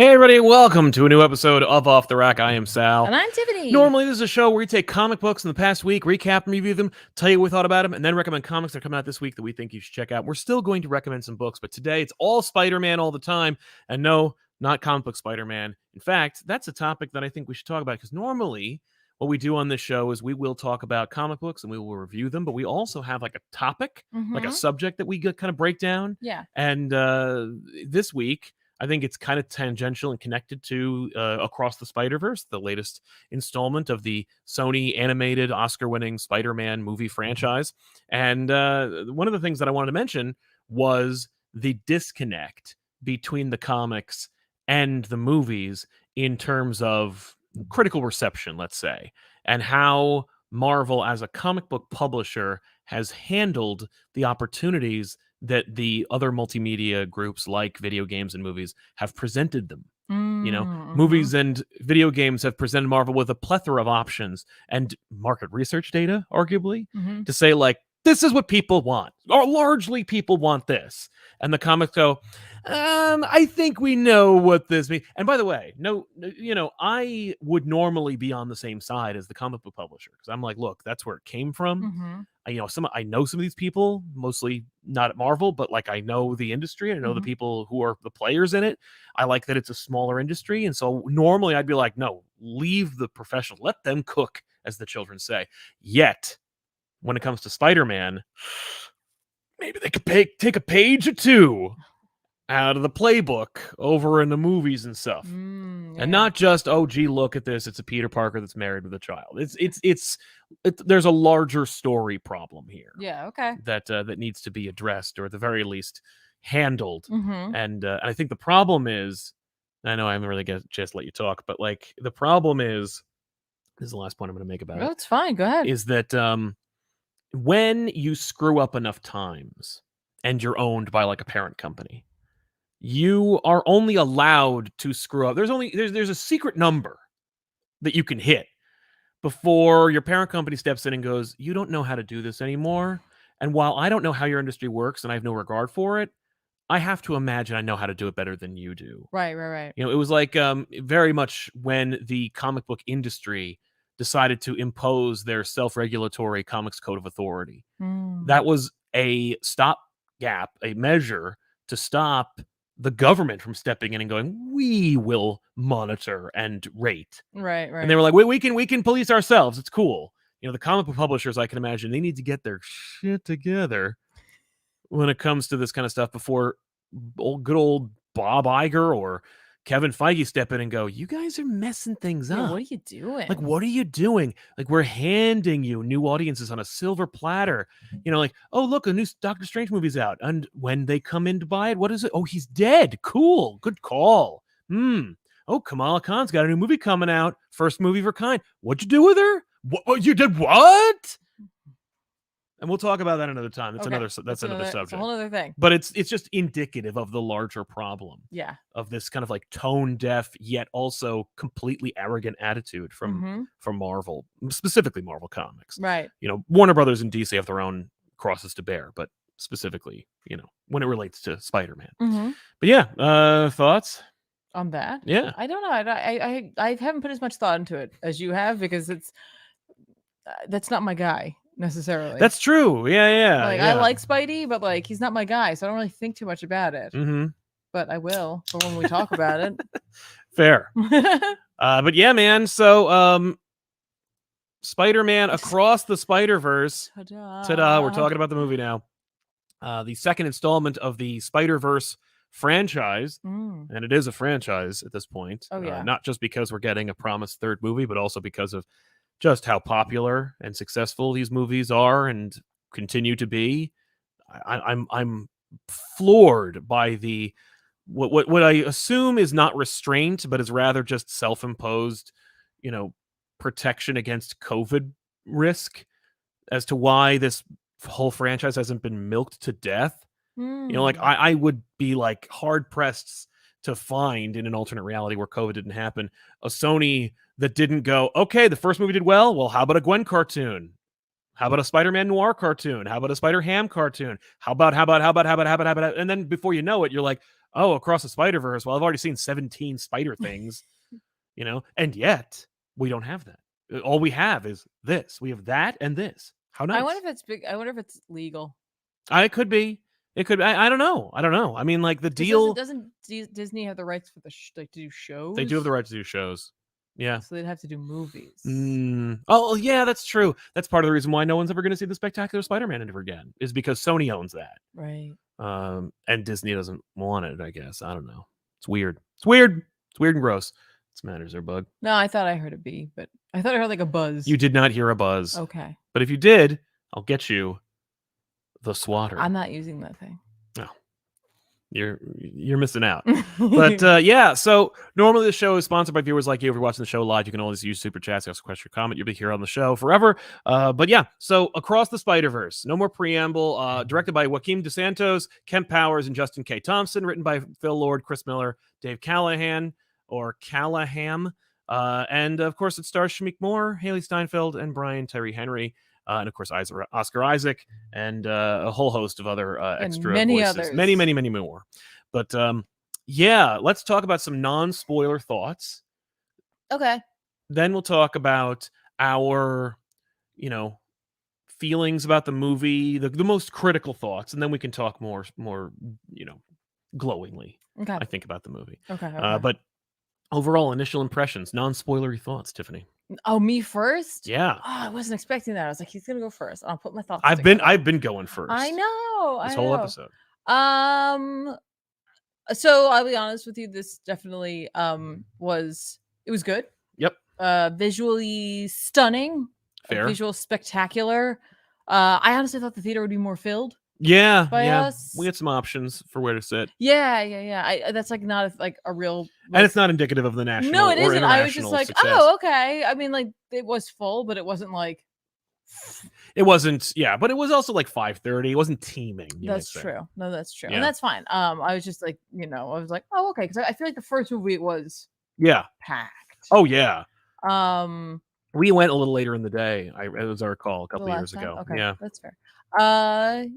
Hey everybody, welcome to a new episode of Off the Rack. I am Sal. And I'm Tiffany. Normally this is a show where we take comic books in the past week, recap and review them, tell you what we thought about them, and then recommend comics that are coming out this week that we think you should check out. We're still going to recommend some books, but today it's all Spider-Man all the time. And no, not comic book Spider-Man. In fact, that's a topic that I think we should talk about, because normally what we do on this show is we will talk about comic books and we will review them, but we also have like a topic, like a subject that we kind of break down. Yeah. And this week, I think it's kind of tangential and connected to Across the Spider-Verse, the latest installment of the Sony animated Oscar-winning Spider-Man movie franchise. And one of the things that I wanted to mention was the disconnect between the comics and the movies in terms of critical reception, let's say, and how Marvel as a comic book publisher has handled the opportunities that the other multimedia groups like video games and movies have presented them. You know, movies and video games have presented Marvel with a plethora of options and market research data, arguably, to say, like, this is what people want, or largely people want this. And the comics go, I think we know what this means. And by the way, I would normally be on the same side as the comic book publisher, because I'm like, look, that's where it came from. I know some of these people, mostly not at Marvel, but like I know the industry. I know the people who are the players in it. I like that it's a smaller industry. And so normally I'd be like, no, leave the professionals, let them cook, as the children say. Yet, when it comes to Spider-Man, maybe they could take a page or two out of the playbook over in the movies and stuff. And not just, oh, gee, look at this, it's a Peter Parker that's married with a child. It's there's a larger story problem here. Yeah, okay. That needs to be addressed, or at the very least handled. And I think the problem is, I know I haven't really just let you talk, but like the problem is, this is the last point I'm going to make about it. It's fine, go ahead. Is that when you screw up enough times and you're owned by like a parent company, you are only allowed to screw up. There's a secret number that you can hit before your parent company steps in and goes, you don't know how to do this anymore. And while I don't know how your industry works and I have no regard for it, I have to imagine I know how to do it better than you do. Right. You know, it was like very much when the comic book industry decided to impose their self-regulatory Comics Code of Authority. That was a stopgap, a measure to stop the government from stepping in and going, we will monitor and rate. Right. And they were like, we can police ourselves. It's cool. You know, the comic book publishers, I can imagine, they need to get their shit together when it comes to this kind of stuff before good old Bob Iger or Kevin Feige step in and go, you guys are messing things up. What are you doing? Like, what are you doing? Like, we're handing you new audiences on a silver platter. You know, like, oh, look, a new Doctor Strange movie's out. And when they come in to buy it, what is it? Oh, he's dead. Cool. Good call. Oh, Kamala Khan's got a new movie coming out. First movie of her kind. What'd you do with her? What you did what? And we'll talk about that another time. That's another subject. It's a whole other thing. But it's just indicative of the larger problem. Yeah. Of this kind of like tone deaf yet also completely arrogant attitude from Marvel, specifically Marvel Comics. Right. You know, Warner Brothers and DC have their own crosses to bear, but specifically, you know, when it relates to Spider-Man. But yeah, thoughts on that? Yeah. I don't know. I haven't put as much thought into it as you have, because that's not my guy necessarily. That's true. Yeah. Like, I like Spidey, but like he's not my guy, so I don't really think too much about it. But I will for when we talk about it. Fair. But yeah, man. So Spider-Man Across the Spider-Verse. Ta-da. We're talking about the movie now. The second installment of the Spider-Verse franchise. And it is a franchise at this point. Oh, yeah. Not just because we're getting a promised third movie, but also because of just how popular and successful these movies are and continue to be. I'm floored by the what I assume is not restraint, but is rather just self-imposed, you know, protection against COVID risk as to why this whole franchise hasn't been milked to death. You know, like I would be like hard pressed to find in an alternate reality where COVID didn't happen, a Sony that didn't go, okay, the first movie did well. How about a Gwen cartoon? How about a Spider-Man Noir cartoon? How about a Spider-Ham cartoon? How about? And then before you know it, you're like, oh, Across the Spider-Verse. Well, I've already seen 17 spider things, and yet we don't have that. All we have is this. We have that and this. How nice. I wonder if it's big. I wonder if it's legal. It could be. It could. I don't know. I mean, like the deal. Doesn't Disney have the rights for the to do shows? They do have the right to do shows. Yeah. So they'd have to do movies. Oh, yeah, that's true. That's part of the reason why no one's ever going to see the Spectacular Spider-Man ever again, is because Sony owns that. Right. And Disney doesn't want it, I guess. I don't know. It's weird. It's weird and gross. What's matters there, bug? No, I thought I heard a bee, but I thought I heard like a buzz. You did not hear a buzz. Okay. But if you did, I'll get you the swatter. I'm not using that thing. No. You're missing out. But yeah, so normally the show is sponsored by viewers like you. If you're watching the show live, you can always use super chats, ask a question or comment. You'll be here on the show forever. But yeah, so Across the Spider-Verse, no more preamble. Directed by Joaquin DeSantos, Kemp Powers, and Justin K. Thompson. Written by Phil Lord, Chris Miller, Dave Callahan, and of course it stars Shamik Moore, Haley Steinfeld, and Brian Tyree Henry. And of course, Oscar Isaac, and a whole host of other extra many voices. others. Many more. But yeah, let's talk about some non-spoiler thoughts. Okay. Then we'll talk about our, feelings about the movie, the most critical thoughts, and then we can talk more, glowingly. Okay. I think about the movie. Okay. But overall, initial impressions, non-spoilery thoughts, Tiffany. Oh, me first? Yeah. Oh, I wasn't expecting that. I was like, he's gonna go first. I'll put my thoughts. I've been going first. I know. This whole episode. So I'll be honest with you. This definitely was good. Yep. Visually stunning. Fair. Visual spectacular. I honestly thought the theater would be more filled. Yeah, by us. We get some options for where to sit. Yeah. That's like not a real. And it's not indicative of the national. No, it or isn't. I was just like, success. oh, okay. I mean, like it was full, but it wasn't like. It wasn't. Yeah, but it was also like 5:30. It wasn't teeming. That's true. No, that's true, Yeah. and that's fine. I was just like, I was like, oh, okay, because I feel like the first movie was packed. Oh yeah. We went a little later in the day. As I recall, a couple of years ago. Okay, yeah, that's fair. I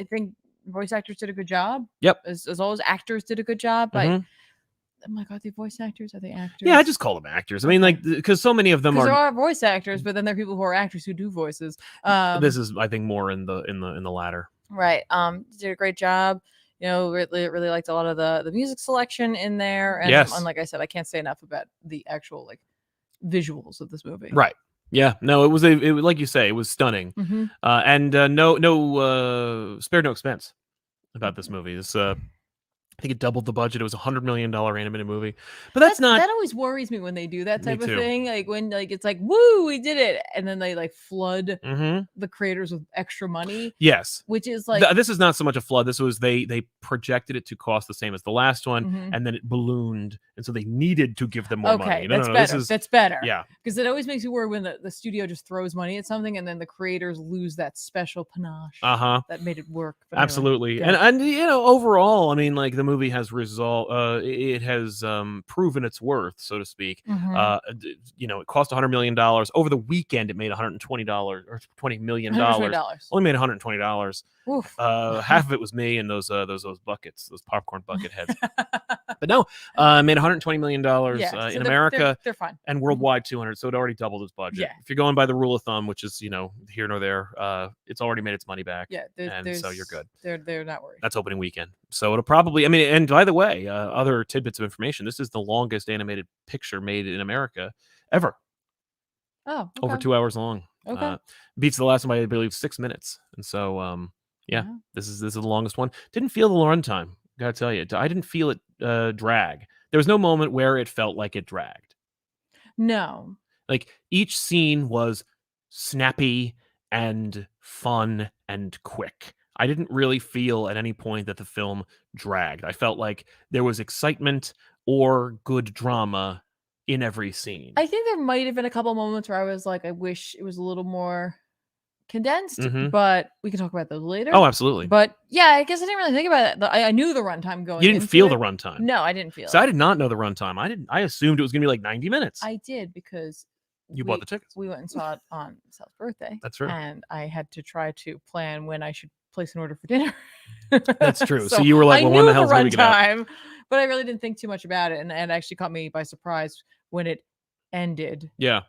think voice actors did a good job. Yep. As always, actors did a good job. Mhm. I'm like, are they voice actors? Are they actors? Yeah, I just call them actors. I mean, like, because so many of them there are are voice actors, but then there are people who are actors who do voices. This is, I think, more in the latter. Right. Did a great job. Really liked a lot of the music selection in there. And, Yes. and like I said, I can't say enough about the actual like visuals of this movie. Right. Yeah. No, it was like you say, it was stunning. Mhm. And no spared no expense about this movie. This I think it doubled the budget. It was $100 million animated movie, but that's not. That always worries me when they do that type of too. thing. Like when like it's like, woo, we did it, and then they like flood Mhm. the creators with extra money. Yes. Which is like This is not so much a flood. This was they projected it to cost the same as the last one, Mhm. and then it ballooned, and so they needed to give them more money. Okay, No, that's no, better. That's better. Yeah. Because it always makes you worry when the studio just throws money at something and then the creators lose that special panache that made it work. But anyway, Absolutely. good. And overall, I mean, like the movie has it has proven its worth, so to speak. Mhm. It cost $100 million. Over the weekend, it made $120 or $20 million. $120. Only made $120. Oof. Half of it was me and those buckets, those popcorn bucket heads. But no, made $120 million Yeah, in so America. They're fine. And worldwide 200, so it already doubled its budget. Yeah. If you're going by the rule of thumb, which is here nor there, it's already made its money back. Yeah, so you're good. They're not worried. That's opening weekend, so it'll probably. I mean, and by the way, other tidbits of information: this is the longest animated picture made in America ever. Oh, okay. Over 2 hours long. Okay. Beats the last one by I believe 6 minutes, and so yeah, this is the longest one. Didn't feel the runtime. Gotta tell you, I didn't feel it drag. There was no moment where it felt like it dragged. No. Like each scene was snappy and fun and quick. I didn't really feel at any point that the film dragged. I felt like there was excitement or good drama in every scene. I think there might have been a couple moments where I was like, I wish it was a little more condensed, Mhm. but we can talk about those later. Oh, absolutely. But yeah, I guess I didn't really think about it. I knew the runtime going. You didn't into feel it. the runtime. No, I didn't feel So it. I did not know the runtime. I assumed it was going to be like 90 minutes. I did because You bought the tickets. We went and saw it on Sal's birthday. That's true. And I had to try to plan when I should place an order for dinner. That's true. So you were like, well, when the hell's the movie get out? Runtime, but I really didn't think too much about it, and it actually caught me by surprise when it ended. Yeah.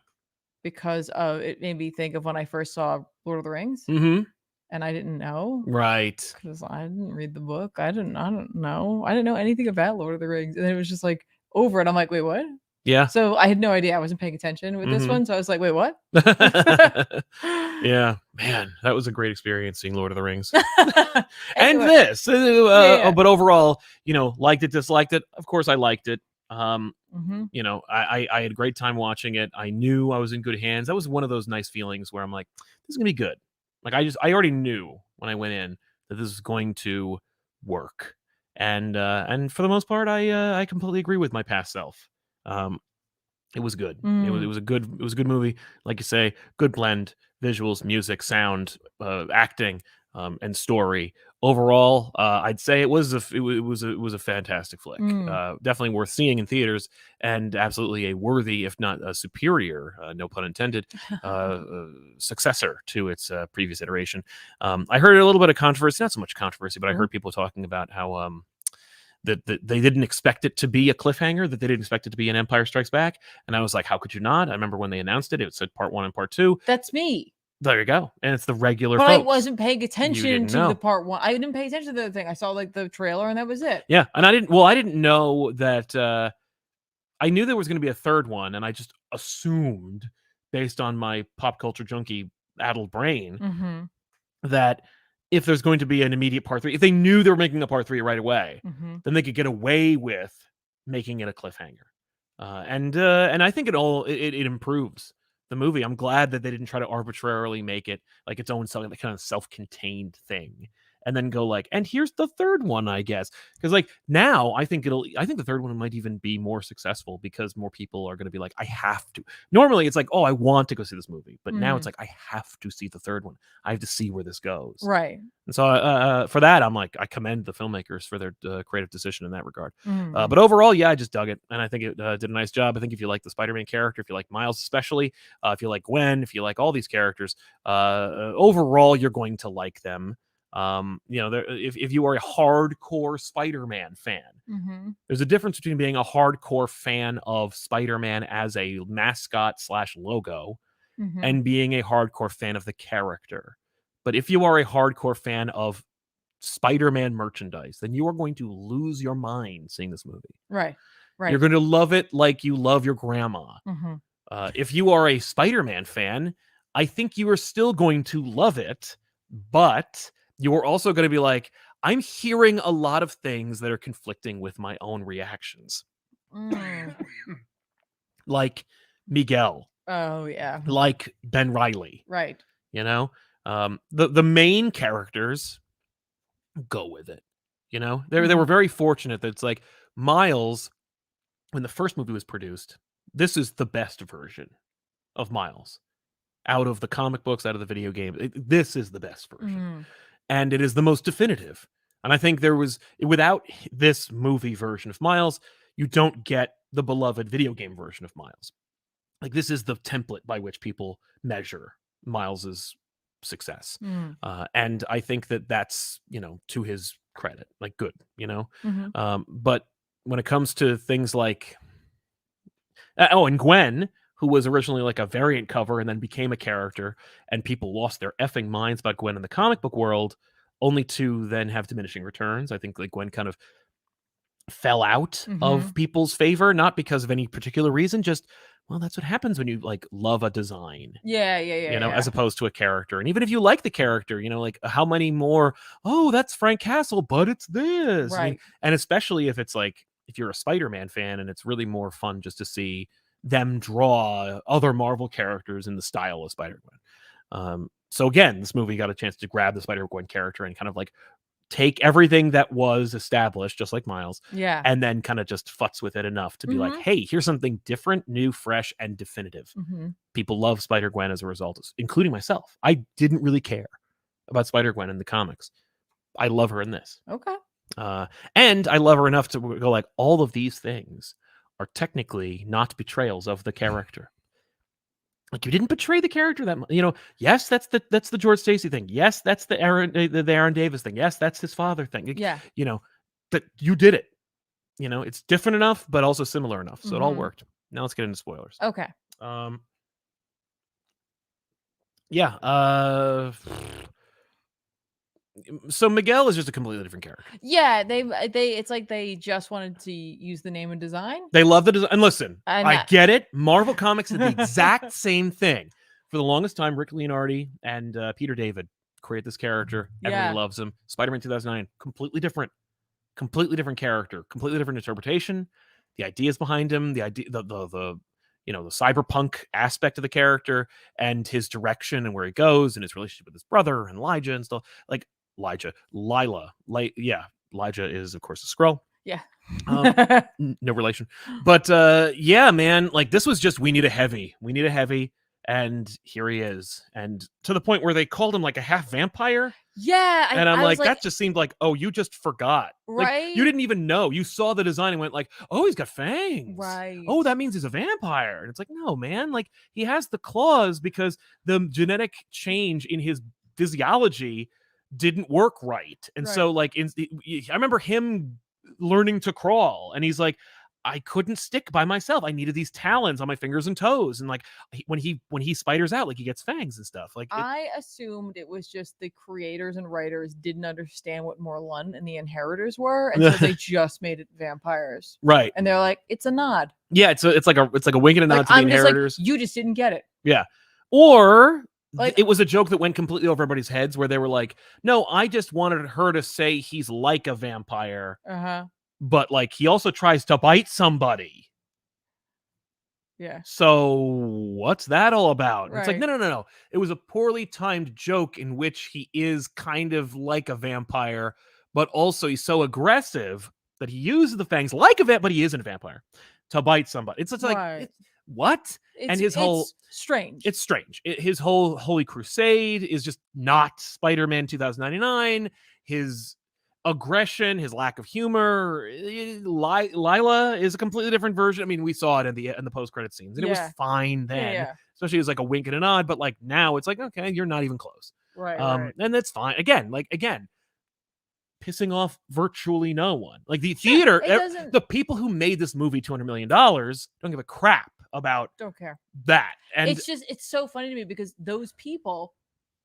Because of it made me think of when I first saw Lord of the Rings. Mm-hmm. And I didn't know. Right. Because I didn't read the book. I don't know. I didn't know anything about Lord of the Rings. And it was just like over it. I'm like, wait, what? Yeah. So I had no idea. I wasn't paying attention with this one. So I was like, wait, what? Yeah. Man, that was a great experience seeing Lord of the Rings. Anyway. And this. But overall, liked it, disliked it. Of course I liked it. I had a great time watching it. I knew I was in good hands. That was one of those nice feelings where I'm like, this is gonna be good. Like I already knew when I went in that this was going to work. And for the most part, I completely agree with my past self. It was good. It was a good movie. Like you say, good blend, visuals, music, sound, acting, and story. Overall, I'd say it was a fantastic flick. Definitely worth seeing in theaters, and absolutely a worthy, if not a superior, no pun intended, successor to its previous iteration. I heard a little bit of controversy, not so much controversy, but I heard people talking about how that they didn't expect it to be a cliffhanger, that they didn't expect it to be an Empire Strikes Back. And I was like, how could you not? I remember when they announced it, it said part 1 and part 2. That's me. There you go. And it's the regular But folks. I wasn't paying attention to the part 1. I didn't pay attention to the thing. I saw like the trailer and that was it. Yeah. And I didn't know that I knew there was going to be a third one, and I just assumed, based on my pop culture junkie addled brain, that if there's going to be an immediate part 3, if they knew they were making a part 3 right away, then they could get away with making it a cliffhanger. And I think it improves the movie. I'm glad that they didn't try to arbitrarily make it like its own kind of self-contained thing, and then go like, and here's the third one, I guess. Because like now, I think the third one might even be more successful because more people are going to be like, I have to. Normally, it's like, oh, I want to go see this movie, but now it's like, I have to see the third one. I have to see where this goes. Right. And so for that, I'm like, I commend the filmmakers for their creative decision in that regard. But overall, yeah, I just dug it, and I think it did a nice job. I think if you like the Spider-Man character, if you like Miles especially, if you like Gwen, if you like all these characters, overall, you're going to like them. If you are a hardcore Spider-Man fan, there's a difference between being a hardcore fan of Spider-Man as a mascot / logo and being a hardcore fan of the character. But if you are a hardcore fan of Spider-Man merchandise, then you are going to lose your mind seeing this movie. Right. You're going to love it like you love your grandma. If you are a Spider-Man fan, I think you are still going to love it, but you're also going to be like, I'm hearing a lot of things that are conflicting with my own reactions. Like Miguel. Oh, yeah. Like Ben Reilly. Right. The main characters go with it. They were very fortunate that it's like Miles, when the first movie was produced, this is the best version of Miles. Out of the comic books, out of the video game, this is the best version. And it is the most definitive. And I think without this movie version of Miles, you don't get the beloved video game version of Miles. Like, this is the template by which people measure Miles's success. And I think that's, to his credit, like, good, but when it comes to things like, and Gwen, who was originally like a variant cover and then became a character, and people lost their effing minds about Gwen in the comic book world, only to then have diminishing returns. I think like Gwen kind of fell out of people's favor, not because of any particular reason, just, well, that's what happens when you like love a design. Yeah. As opposed to a character. And even if you like the character, like how many more, oh, that's Frank Castle, but it's this. Right. And especially if it's like, if you're a Spider-Man fan, and it's really more fun just to see them draw other Marvel characters in the style of Spider-Gwen. So again, this movie got a chance to grab the Spider-Gwen character and kind of like take everything that was established, just like Miles, and then kind of just futz with it enough to be like, hey, here's something different, new, fresh, and definitive. People love Spider-Gwen as a result, including myself. I didn't really care about Spider-Gwen in the comics. I love her in this. Okay. And I love her enough to go like, all of these things are technically not betrayals of the character. Like, you didn't betray the character that much. Yes, that's the George Stacy thing. Yes, that's the Aaron Davis thing. Yes, that's his father thing. Yeah. That you did it. It's different enough, but also similar enough. So it all Mhm. worked. Now let's get into spoilers. Okay. Yeah. So Miguel is just a completely different character. Yeah, it's like they just wanted to use the name and design. They love the design. And listen, And I get it. Marvel Comics did the exact same thing. For the longest time, Rick Leonardi and Peter David create this character. Everybody Yeah. loves him. Spider-Man 2009, completely different character, completely different interpretation. The ideas behind him, the cyberpunk aspect of the character, and his direction and where he goes, and his relationship with his brother and Elijah and stuff. Like Lila, Elijah is of course a Skrull. Yeah. No relation. But yeah, man, like, this was just, we need a heavy, and here he is. And to the point where they called him like a half vampire. Yeah, And I'm I was like, that just seemed like, oh, you just forgot. Right? Like, you didn't even know. You saw the design and went like, oh, he's got fangs. Right. Oh, that means he's a vampire. And it's like, no, man, like, he has the claws because the genetic change in his physiology didn't work right. And so, like, I remember him learning to crawl, and he's like, I couldn't stick by myself. I needed these talons on my fingers and toes. And like, when he spiders out, like, he gets fangs and stuff. Like, I assumed it was just the creators and writers didn't understand what Morlun and the Inheritors were, and so they just made it vampires. Right. And they're like, it's a nod. Yeah, it's like a wink and a nod to the Inheritors. You just didn't get it. Yeah. Or like, it was a joke that went completely over everybody's heads, where they were like, no, I just wanted her to say he's like a vampire. But like, he also tries to bite somebody. Yeah. So what's that all about? Right. It's like, no. It was a poorly timed joke in which he is kind of like a vampire, but also he's so aggressive that he uses the fangs like a but he isn't a vampire, to bite somebody. It's like, what? And his whole strange. It's strange. His whole Holy Crusade is just not Spider-Man 2099. His aggression, his lack of humor. Lila is a completely different version. I mean, we saw it in the post-credit scenes, and it was fine then. Especially as like a wink and a nod, but like now it's like, okay, you're not even close. Right. And that's fine. Again, pissing off virtually no one. Like, the theater, the people who made this movie $200 million don't give a crap about that. And it's so funny to me because those people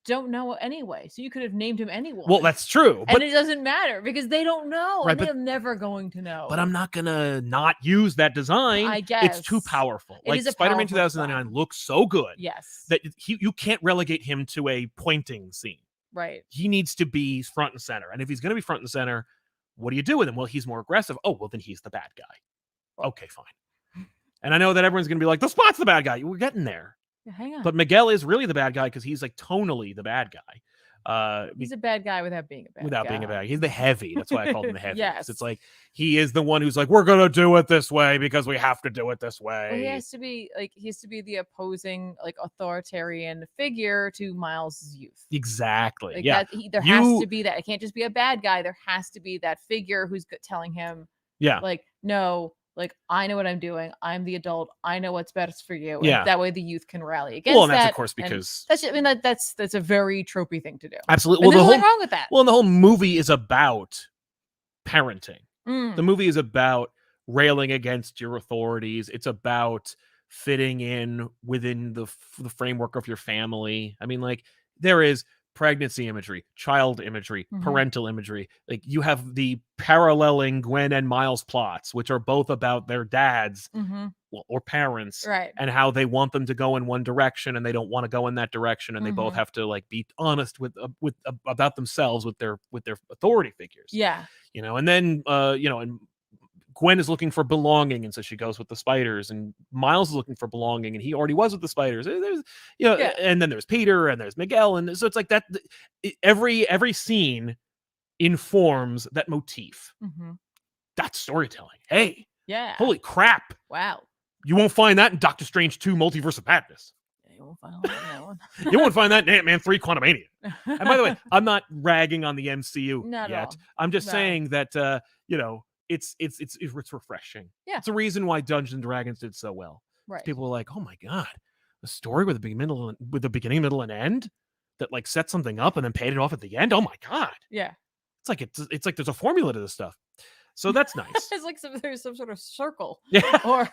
don't know anyway. So you could have named him anyone. Well, that's true. And it doesn't matter because they don't know. Right, and they're never going to know. But I'm not going to not use that design. I guess. It's too powerful. Like, Spider-Man 2099 looks so good. Yes. That you can't relegate him to a pointing scene. Right. He needs to be front and center. And if he's going to be front and center, what do you do with him? Well, he's more aggressive. Oh, well, then he's the bad guy. Okay, fine. And I know that everyone's going to be like, the Spot's the bad guy. We're getting there. Yeah, hang on. But Miguel is really the bad guy because he's like tonally the bad guy. He's a bad guy without being a bad guy. He's the heavy. That's why I called him the heavy. Yes. It's like, he is the one who's like, we're going to do it this way because we have to do it this way. Well, he has to be the opposing, like, authoritarian figure to Miles' youth. Exactly. Like, yeah. There has to be that. It can't just be a bad guy. There has to be that figure who's telling him, like, no, like, I know what I'm doing. I'm the adult. I know what's best for you. And that way the youth can rally against that. Well, and that's of course because that's a very tropey thing to do. Absolutely. Well, there's nothing wrong with that. Well, and the whole movie is about parenting. Mm. The movie is about railing against your authorities. It's about fitting in within the framework of your family. I mean, like, there is pregnancy imagery, child imagery, parental imagery. Like, you have the paralleling Gwen and Miles plots, which are both about their dads or parents, right, and how they want them to go in one direction and they don't want to go in that direction, and they both have to, like, be honest with about themselves with their authority figures. Yeah, and then and Gwen is looking for belonging, and so she goes with the spiders, and Miles is looking for belonging, and he already was with the spiders. There's, and then there's Peter, and there's Miguel, and so it's like that. Every scene informs that motif. That's storytelling. Hey, yeah, holy crap! Wow, you won't find that in Doctor Strange 2: Multiverse of Madness. You won't find that one. You won't find that in Ant-Man 3: Quantumania. And by the way, I'm not ragging on the MCU yet. I'm just saying that it's refreshing. Yeah. It's a reason why Dungeons and Dragons did so well. Right. People are like, oh my God, a story with a beginning, middle, and end that like set something up and then paid it off at the end. Oh my god! Yeah, it's like there's a formula to this stuff. So that's nice. It's like there's some sort of circle. Yeah. Or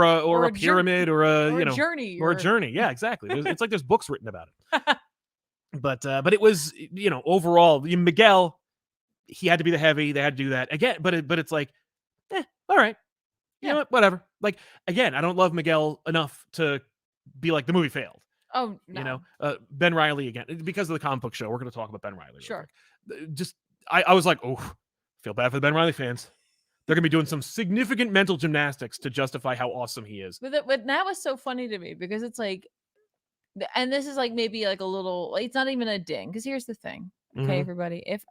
or a pyramid or a journey or a journey. Yeah, exactly. It's like there's books written about it. But it was, overall, Miguel, he had to be the heavy. They had to do that again. But it's like, all right. You know what? Whatever. Like, again, I don't love Miguel enough to be like the movie failed. Oh, no. Ben Reilly again, because of the comic book show. We're going to talk about Ben Reilly. Sure. Just, I was like, oh, feel bad for the Ben Reilly fans. They're going to be doing some significant mental gymnastics to justify how awesome he is. But that was so funny to me because it's like, and this is like maybe like a little, it's not even a ding. Because here's the thing. Okay, everybody. If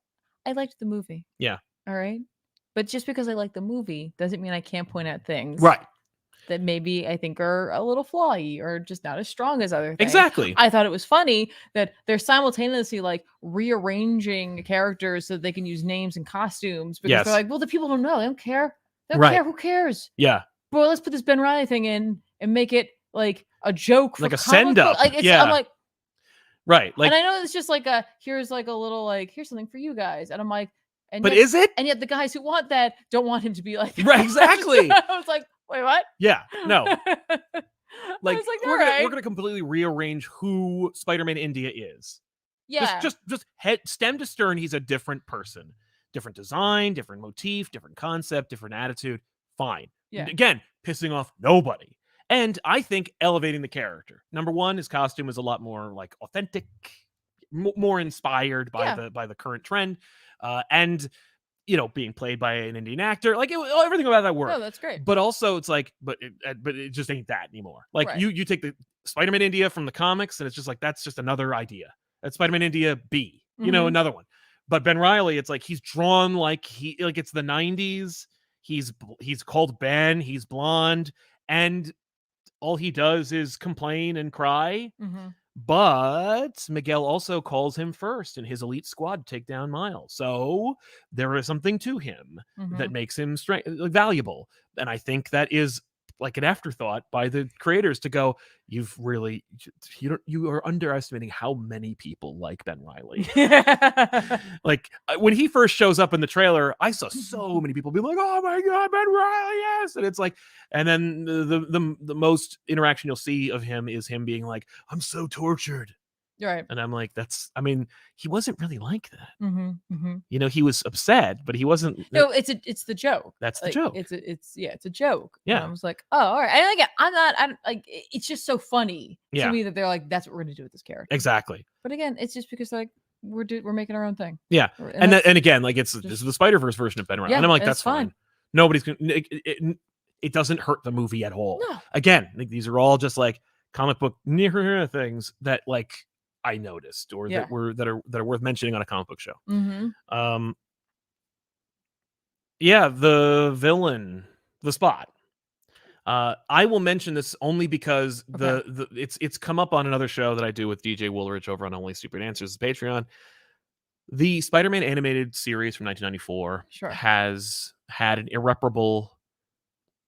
I liked the movie. Yeah. All right. But just because I like the movie doesn't mean I can't point out things. Right. That maybe I think are a little flawy or just not as strong as other things. Exactly. I thought it was funny that they're simultaneously like rearranging characters so that they can use names and costumes because they're like, well, the people don't know. They don't care. They don't care. Who cares? Yeah. Boy, let's put this Ben Reilly thing in and make it like a joke. Like a send up. Like, I'm like, right. Like, and I know it's just like here's like a little like, here's something for you guys. And I'm like, but is it? And yet the guys who want that don't want him to be like that. Right, exactly. I was like, wait, what? Yeah, no. Like, we're gonna completely rearrange who Spider-Man India is. Yeah. Just head stem to stern, he's a different person. Different design, different motif, different concept, different attitude. Fine. Yeah. Again, pissing off nobody. And I think elevating the character. Number one, his costume is a lot more like authentic, more inspired by the current trend. And being played by an Indian actor, like everything about that worked. Oh, that's great. But also, it's like, but it just ain't that anymore. Like you take the Spider-Man India from the comics, and it's just like that's just another idea. That's Spider-Man India B, another one. But Ben Reilly, it's like he's drawn like it's the 90s. He's called Ben. He's blonde, and all he does is complain and cry. But Miguel also calls him first in his elite squad to take down Miles. So there is something to him that makes him valuable. And I think that is like an afterthought by the creators to go, you are underestimating how many people like Ben Reilly. Like when he first shows up in the trailer, I saw so many people be like, oh my God, Ben Reilly, yes. And it's like, and then the most interaction you'll see of him is him being like, I'm so tortured. Right. And I'm like, he wasn't really like that. He was upset, but he wasn't. No, it's the joke. That's the joke. It's a joke. Yeah. And I was like, oh, all right. And again, I'm like, it's just so funny to me that they're like, that's what we're gonna do with this character. Exactly. But again, it's just because like we're making our own thing. Yeah. And again, like this is the Spider-Verse version of Ben Reilly. And I'm like, that's fine. Nobody's gonna. It doesn't hurt the movie at all. No. Again, like, these are all just like comic book things that like I noticed or that are worth mentioning on a comic book show. The villain, the Spot. I will mention this only because it's come up on another show that I do with DJ Woolridge over on Only Stupid Answers, Patreon. The Spider-Man animated series from 1994 has had an irreparable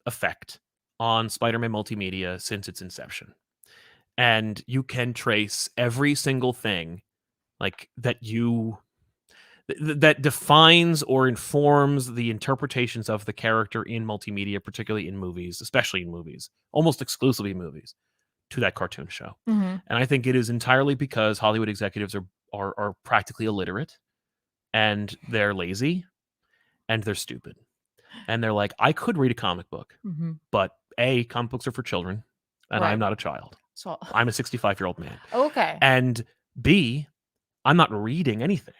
effect on Spider-Man multimedia since its inception. And you can trace every single thing like that defines or informs the interpretations of the character in multimedia, particularly in movies, especially in movies, almost exclusively movies, to that cartoon show. And I think it is entirely because Hollywood executives are practically illiterate, and they're lazy, and they're stupid. And they're like, I could read a comic book, but A, comic books are for children, and I'm not a child. So I'm a 65-year-old man. Okay. And B, I'm not reading anything.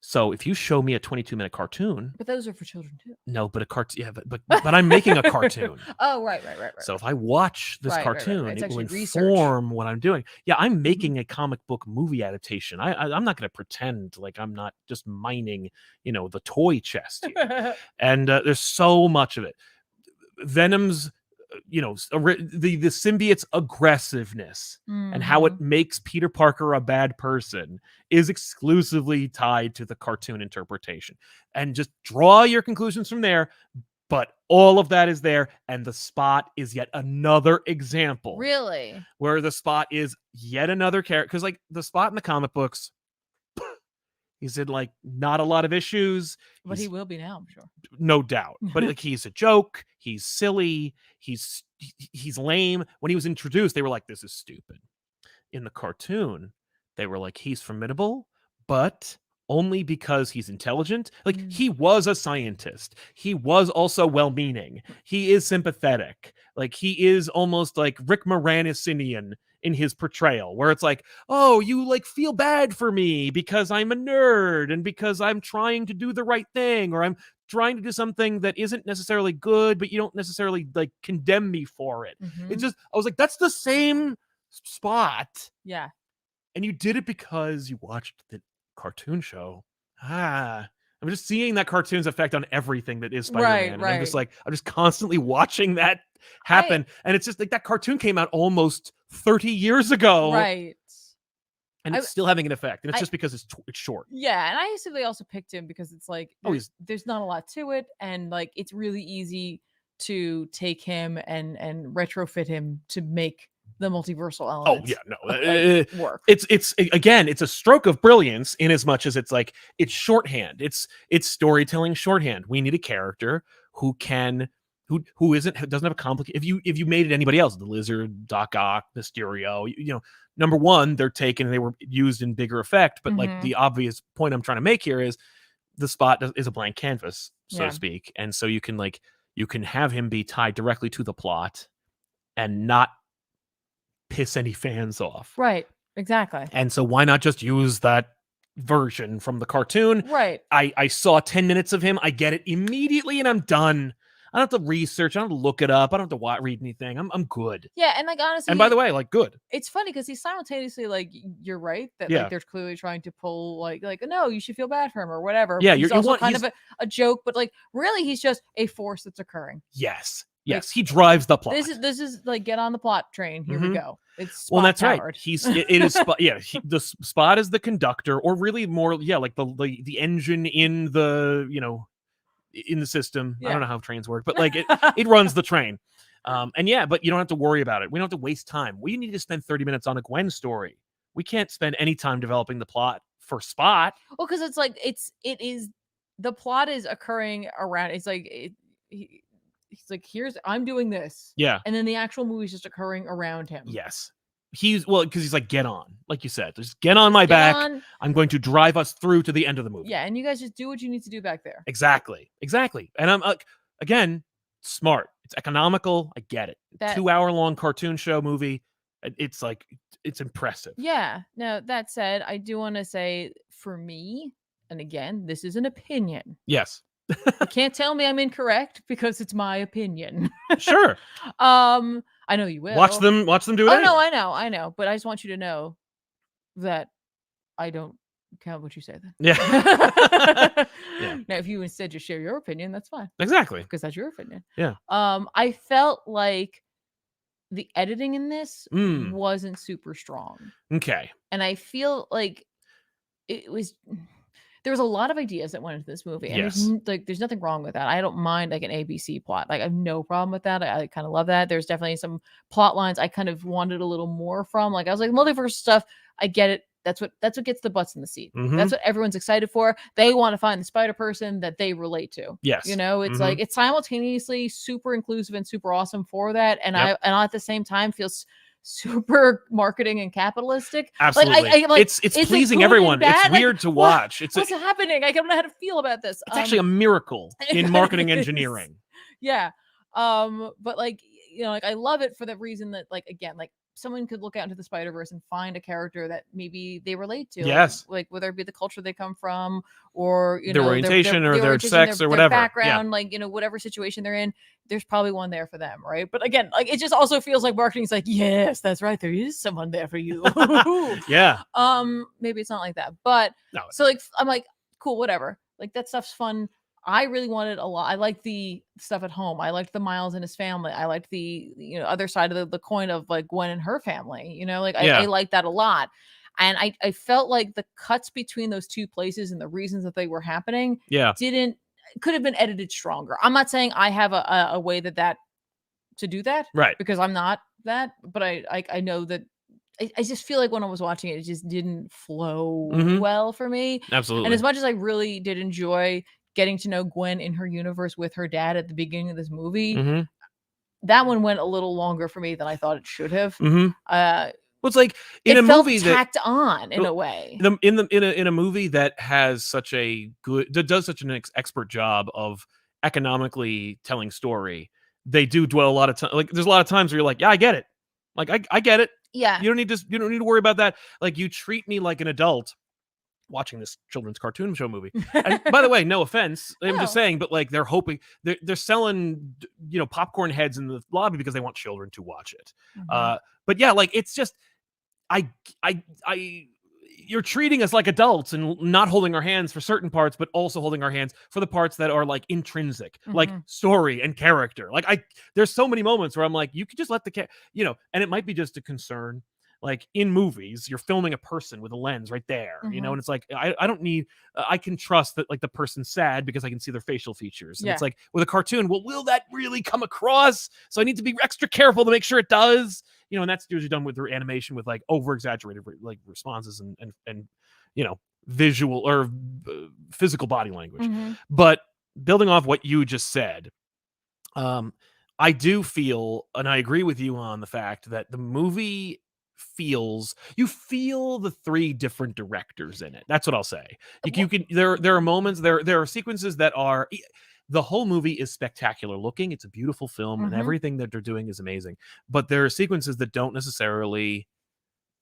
So if you show me a 22-minute cartoon, but those are for children too. No, but a cartoon, but I'm making a cartoon. Oh, right. So if I watch this cartoon, it will inform what I'm doing. Yeah, I'm making a comic book movie adaptation. I'm not going to pretend like I'm not just mining, the toy chest here. And there's so much of it. Venom's, the symbiote's aggressiveness and how it makes Peter Parker a bad person is exclusively tied to the cartoon interpretation. And just draw your conclusions from there. But all of that is there, and the Spot is yet another example. Really? Where the Spot is yet another character. Because, like, the Spot in the comic books, he's in, like, not a lot of issues. But he will be now, I'm sure. No doubt. But, like, he's a joke. He's silly. He's lame. When he was introduced, they were like, this is stupid. In the cartoon, they were like, he's formidable, but only because he's intelligent. Like, he was a scientist. He was also well-meaning. He is sympathetic. Like, he is almost like Rick Moranis-inian in his portrayal, where it's like, oh, you like feel bad for me because I'm a nerd and because I'm trying to do the right thing, or I'm trying to do something that isn't necessarily good, but you don't necessarily like condemn me for it. It's just, I was like, that's the same Spot. Yeah. And you did it because you watched the cartoon show. I'm just seeing that cartoon's effect on everything that is Spider-Man. Right. And I'm just constantly watching that happen. And it's just like that cartoon came out almost 30 years ago. Right. And it's still having an effect. And it's just because it's short. Yeah. And I basically also picked him because it's like, there's not a lot to it. And like, it's really easy to take him and retrofit him to make the multiversal elements. Work. It's again, it's a stroke of brilliance in as much as it's like, it's shorthand. It's storytelling shorthand. We need a character who doesn't have a complicated, if you made it anybody else, the Lizard, Doc Ock, Mysterio, number one, they're taken and they were used in bigger effect. But like the obvious point I'm trying to make here is the Spot is a blank canvas, so to speak. And so you can have him be tied directly to the plot and not piss any fans off. Right. Exactly. And so why not just use that version from the cartoon? Right. I saw 10 minutes of him. I get it immediately and I'm done. I don't have to research. I don't have to look it up. I don't have to read anything. I'm good. Yeah, and like honestly, and by the way, like good. It's funny because he's simultaneously like, you're right that like there's clearly trying to pull like no, you should feel bad for him or whatever. Yeah, he's also kind of a joke, but like really, he's just a force that's occurring. Yes, he drives the plot. This is like get on the plot train. Here we go. It's Spot that's powered. Right. It is Spot. Yeah, the Spot is the conductor, or really more like the engine in the in the system. I don't know how trains work, but like it runs the train. But you don't have to worry about it. We don't have to waste time. We need to spend 30 minutes on a Gwen story. We can't spend any time developing the plot for Spot. Well, because it's like it is the plot is occurring around. It's like he's like, I'm doing this. Yeah. And then the actual movie is just occurring around him. Yes. Because he's like, get on, like you said, just get on my back. I'm going to drive us through to the end of the movie. Yeah, and you guys just do what you need to do back there. Exactly. And I'm again, smart. It's economical. I get it. 2-hour-long cartoon show movie. It's like, it's impressive. Yeah. Now, that said, I do want to say for me, and again, this is an opinion. Yes. You can't tell me I'm incorrect because it's my opinion. Sure. I know you will. Watch them do it. Oh, no, I know. But I just want you to know that I don't count what you say then. Yeah. Now, if you instead just share your opinion, that's fine. Exactly. Because that's your opinion. Yeah. I felt like the editing in this wasn't super strong. Okay. And I feel like there was a lot of ideas that went into this movie. And there's nothing wrong with that. I don't mind like an ABC plot. Like I have no problem with that. I kind of love that. There's definitely some plot lines I kind of wanted a little more from. Like I was like, multiverse stuff, I get it. That's what gets the butts in the seat. That's what everyone's excited for. They want to find the Spider Person that they relate to. Yes. It's like it's simultaneously super inclusive and super awesome for that. And I at the same time feels super marketing and capitalistic. Absolutely. It's pleasing everyone. It's weird to watch. What's happening? I don't know how to feel about this. It's actually a miracle in marketing engineering. Yeah. But like, like I love it for the reason that like, again, like someone could look out into the Spider-Verse and find a character that maybe they relate to. Yes. Like whether it be the culture they come from or, their orientation or their sex or whatever. Their background, like, whatever situation they're in, there's probably one there for them. Right. But again, like it just also feels like marketing's like, yes, that's right. There is someone there for you. Yeah. Maybe it's not like that, but no. So like, I'm like, cool, whatever. Like that stuff's fun. I really wanted a lot. I liked the stuff at home. I liked the Miles and his family. I liked the other side of the coin of like Gwen and her family. I liked that a lot. And I felt like the cuts between those two places and the reasons that they were happening didn't could have been edited stronger. I'm not saying I have a way that to do that, right? Because I'm not that, but I know that I just feel like when I was watching it, it just didn't flow well for me. Absolutely. And as much as I really did enjoy getting to know Gwen in her universe with her dad at the beginning of this movie, that one went a little longer for me than I thought it should have. Well, it's like in it a felt movie tacked on in a way. In a movie that has such a good, that does such an expert job of economically telling story, they do dwell a lot of time. Like there's a lot of times where you're like, yeah, I get it. Like I get it. Yeah. You don't need to worry about that. Like you treat me like an adult watching this children's cartoon show movie. And by the way, no offense, I'm just saying, but like they're hoping they're selling, popcorn heads in the lobby because they want children to watch it. But yeah, like it's just you're treating us like adults and not holding our hands for certain parts, but also holding our hands for the parts that are like intrinsic, like story and character. Like there's so many moments where I'm like, you could just let the and it might be just a concern. Like in movies, you're filming a person with a lens right there, and it's like, I don't need, I can trust that like the person's sad because I can see their facial features. And it's like with a cartoon, well, will that really come across? So I need to be extra careful to make sure it does, and that's usually done with their animation with like over exaggerated like responses and visual or physical body language. But building off what you just said, I do feel, and I agree with you on the fact that the movie you feel the three different directors in it. That's what I'll say. You can there are moments, there are sequences that are, the whole movie is spectacular looking. It's a beautiful film and everything that they're doing is amazing. But there are sequences that don't necessarily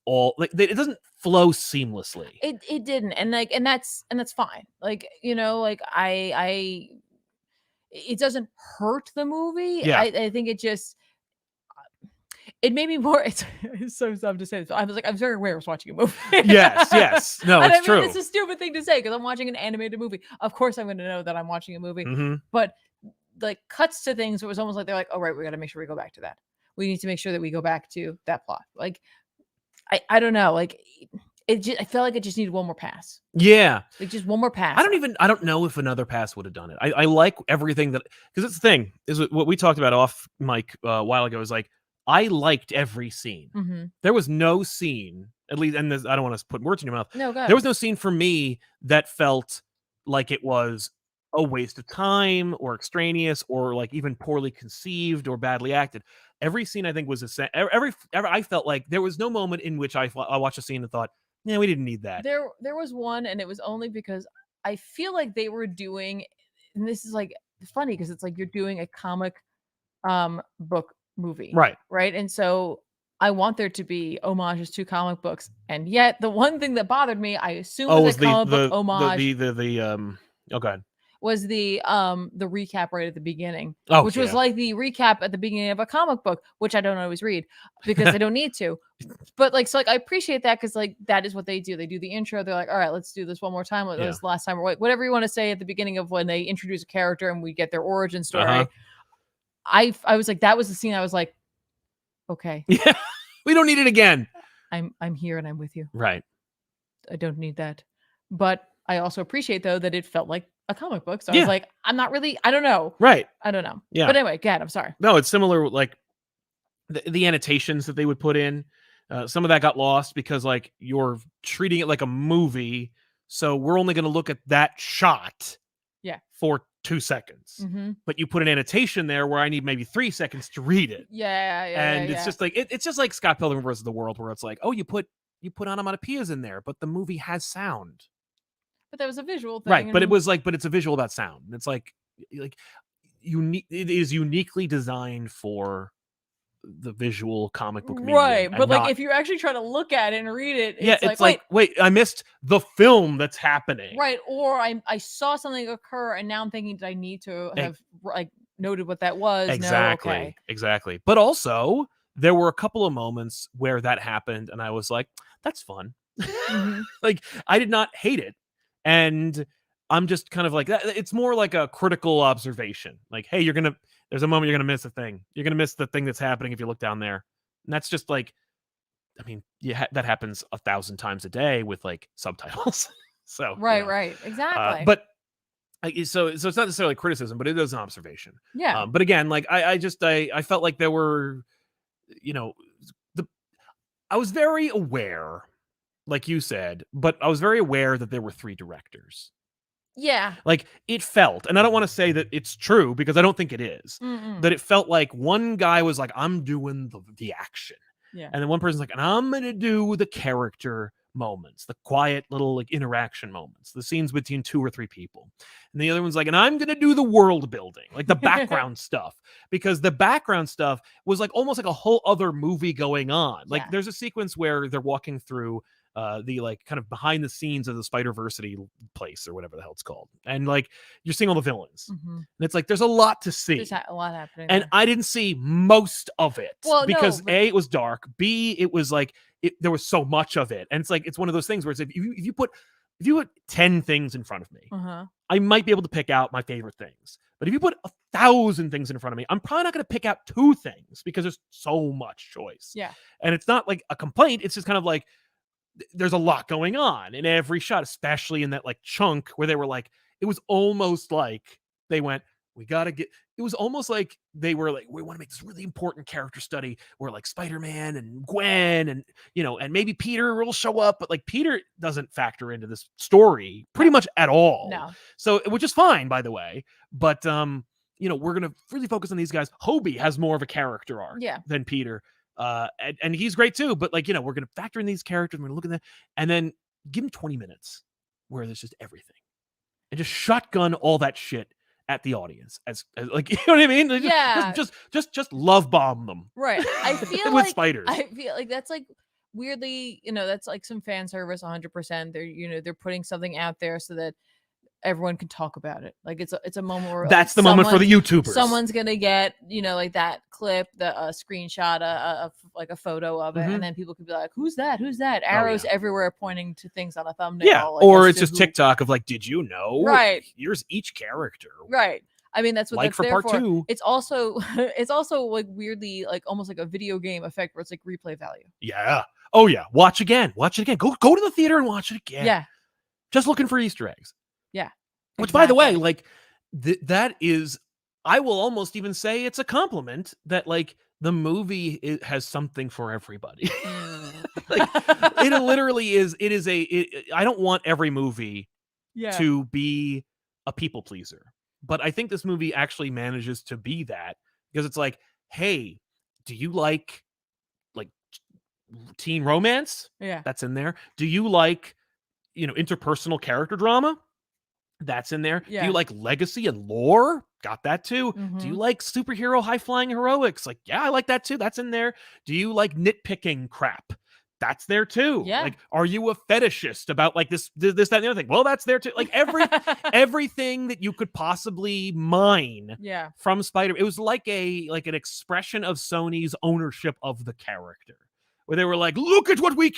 it doesn't flow seamlessly. It didn't. And that's fine. Like, I it doesn't hurt the movie. Yeah. I think it made me more. It's so dumb to say this. I was like, I'm very aware I was watching a movie. yes. No, it's true. It's a stupid thing to say because I'm watching an animated movie. Of course, I'm going to know that I'm watching a movie. But like cuts to things, it was almost like they're like, "Oh right, we got to make sure we go back to that. We need to make sure that we go back to that plot." Like, I don't know. Like, I felt like it just needed one more pass. Yeah, like just one more pass. I don't know if another pass would have done it. I like everything that, because it's the thing is what we talked about off mic a while ago is like, I liked every scene. There was no scene, at least, and I don't want to put words in your mouth. No, there was no scene for me that felt like it was a waste of time or extraneous or like even poorly conceived or badly acted. Every scene I think was I felt like there was no moment in which I watched a scene and thought, yeah, we didn't need that. There was one, and it was only because I feel like they were doing, and this is like funny because it's like you're doing a comic book movie, right? And so I want there to be homages to comic books, and yet the one thing that bothered me, I assume was a comic book homage. Was the recap right at the beginning, which was like the recap at the beginning of a comic book, which I don't always read because I don't need to. But like, so like I appreciate that because like that is what they do. They do the intro. They're like, all right, let's do this one more time. This last time, or whatever you want to say at the beginning of when they introduce a character and we get their origin story. I was like, that was the scene. I was like, okay, yeah, we don't need it again. I'm here and I'm with you. Right. I don't need that. But I also appreciate though that it felt like a comic book. So I was like, I'm not really, I don't know. Right. I don't know. Yeah. But anyway, God, I'm sorry. No, it's similar. Like the annotations that they would put in, some of that got lost because like you're treating it like a movie. So we're only going to look at that shot for 2 seconds. But you put an annotation there where I need maybe 3 seconds to read it. And it's just like, it's just like Scott Pilgrim versus the World, where it's like, oh, you put onomatopoeias in there, but the movie has sound. But that was a visual thing. Right. But it was like, but it's a visual about sound. It's like unique. It is uniquely designed for the visual comic book medium. Right. But like, if you actually try to look at it and read it, it's like, wait, I missed the film that's happening. Right. Or I saw something occur and now I'm thinking, did I need to have like noted what that was? Exactly. No, okay. Exactly. But also there were a couple of moments where that happened and I was like, that's fun. Like I did not hate it. And I'm just kind of like, it's more like a critical observation. Like, hey, there's a moment you're going to miss a thing. You're going to miss the thing that's happening if you look down there. And that's just like, I mean, that happens 1,000 times a day with like subtitles. So right, exactly. But So it's not necessarily criticism, but it is an observation. Yeah. But again, like I felt like there were, I was very aware, like you said, but I was very aware that there were 3 directors. Yeah. Like it felt, and I don't want to say that it's true because I don't think it is, that it felt like one guy was like, I'm doing the action. Yeah. And then one person's like, and I'm going to do the character moments, the quiet little like interaction moments, the scenes between 2 or 3 people. And the other one's like, and I'm going to do the world building, like the background stuff, because the background stuff was like almost like a whole other movie going on. Like there's a sequence where they're walking through the like kind of behind the scenes of the Spider-Versity place or whatever the hell it's called. And like you're seeing all the villains. And it's like there's a lot to see. There's a lot happening. And I didn't see most of it because A, it was dark. B, it was like there was so much of it. And it's like it's one of those things where it's if you put 10 things in front of me, I might be able to pick out my favorite things. But if you put 1,000 things in front of me, I'm probably not going to pick out 2 things because there's so much choice. Yeah. And it's not like a complaint. It's just kind of like there's a lot going on in every shot, especially in that like chunk where they were like, it was almost like they went, we got to get, it was almost like they were like, we want to make this really important character study where like Spider-Man and Gwen and, and maybe Peter will show up, but like Peter doesn't factor into this story pretty much at all. No. So, which is fine, by the way, but, we're going to really focus on these guys. Hobie has more of a character arc than Peter. And he's great too, but like, we're going to factor in these characters. We're going to look at that and then give him 20 minutes where there's just everything and just shotgun all that shit at the audience as like, you know what I mean? Like, just love bomb them. Right. I feel with like spiders. I feel like that's like weirdly, that's like some fan service 100%. They're, they're putting something out there so that everyone can talk about it. Like it's a moment where that's the moment for the YouTubers. Someone's gonna get like that clip, the screenshot of like a photo of it, and then people could be like, "Who's that? Who's that?" Arrows everywhere pointing to things on a thumbnail. Yeah, like, or it's just TikTok of like, "Did you know?" Right. Here's each character. Right. I mean, that's what like that's for there part 2. It's also like weirdly like almost like a video game effect where it's like replay value. Yeah. Oh yeah. Watch again. Go to the theater and watch it again. Yeah. Just looking for Easter eggs. Yeah. Which, by the way, like that is, I will almost even say it's a compliment that like the movie has something for everybody. Like it literally is. It is I don't want every movie to be a people pleaser, but I think this movie actually manages to be that because it's like, hey, do you like teen romance? Yeah, that's in there. Do you like interpersonal character drama? That's in there. Yeah. Do you like legacy and lore? Got that too. Do you like superhero high-flying heroics? Like, yeah, I like that too. That's in there. Do you like nitpicking crap? That's there too. Yeah. Like, are you a fetishist about like this, that, and the other thing? Well, that's there too. Like everything that you could possibly mine from Spider. It was like an expression of Sony's ownership of the character. Where they were like, look at what we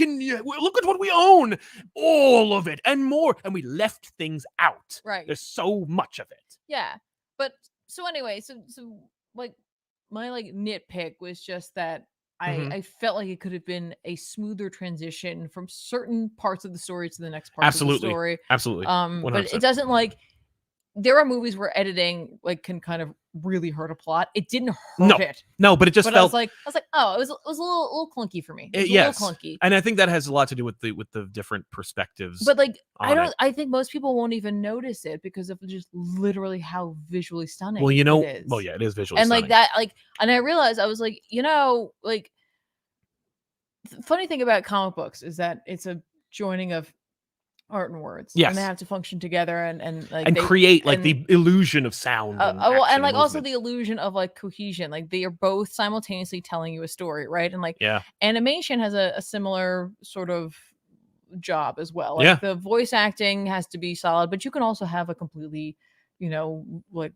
own, all of it and more. And we left things out. Right. There's so much of it. Yeah. But so anyway, so like my like nitpick was just that I felt like it could have been a smoother transition from certain parts of the story to the next part of the story. Absolutely. 100%. But it doesn't like, there are movies where editing like can kind of really hurt a plot. It didn't hurt it. No, but it just felt. I was like, oh, it was a little clunky for me. It was a little clunky, and I think that has a lot to do with the different perspectives. But like, I think most people won't even notice it because of just literally how visually stunning. Well, it is. Well, yeah, it is visually and stunning. like that, like, and I realized I was like, like, the funny thing about comic books is that it's a joining of art and words. Yes. And they have to function together and like and create like the illusion of sound. And like also the illusion of like cohesion. Like they are both simultaneously telling you a story, right? And like animation has a similar sort of job as well. Like the voice acting has to be solid, but you can also have a completely, like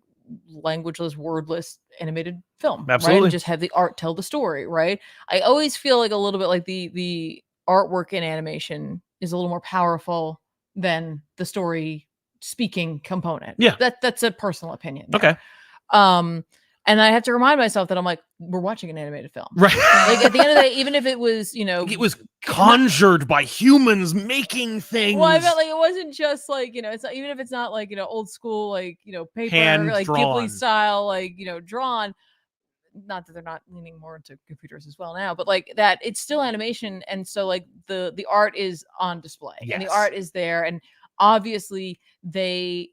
languageless, wordless animated film. Absolutely. Right? And just have the art tell the story, right? I always feel like a little bit like the artwork in animation is a little more powerful than the story speaking component. Yeah. That's a personal opinion. Okay. And I have to remind myself that I'm like, we're watching an animated film. Right. Like at the end of the day, even if it was, it was conjured by humans making things. Well, I felt like it wasn't just like, it's not, even if it's not like, old school, like, paper, hand like drawn. Ghibli style, like, drawn. Not that they're not leaning more into computers as well now, but like that it's still animation. And so like the art is on display and the art is there. And obviously they,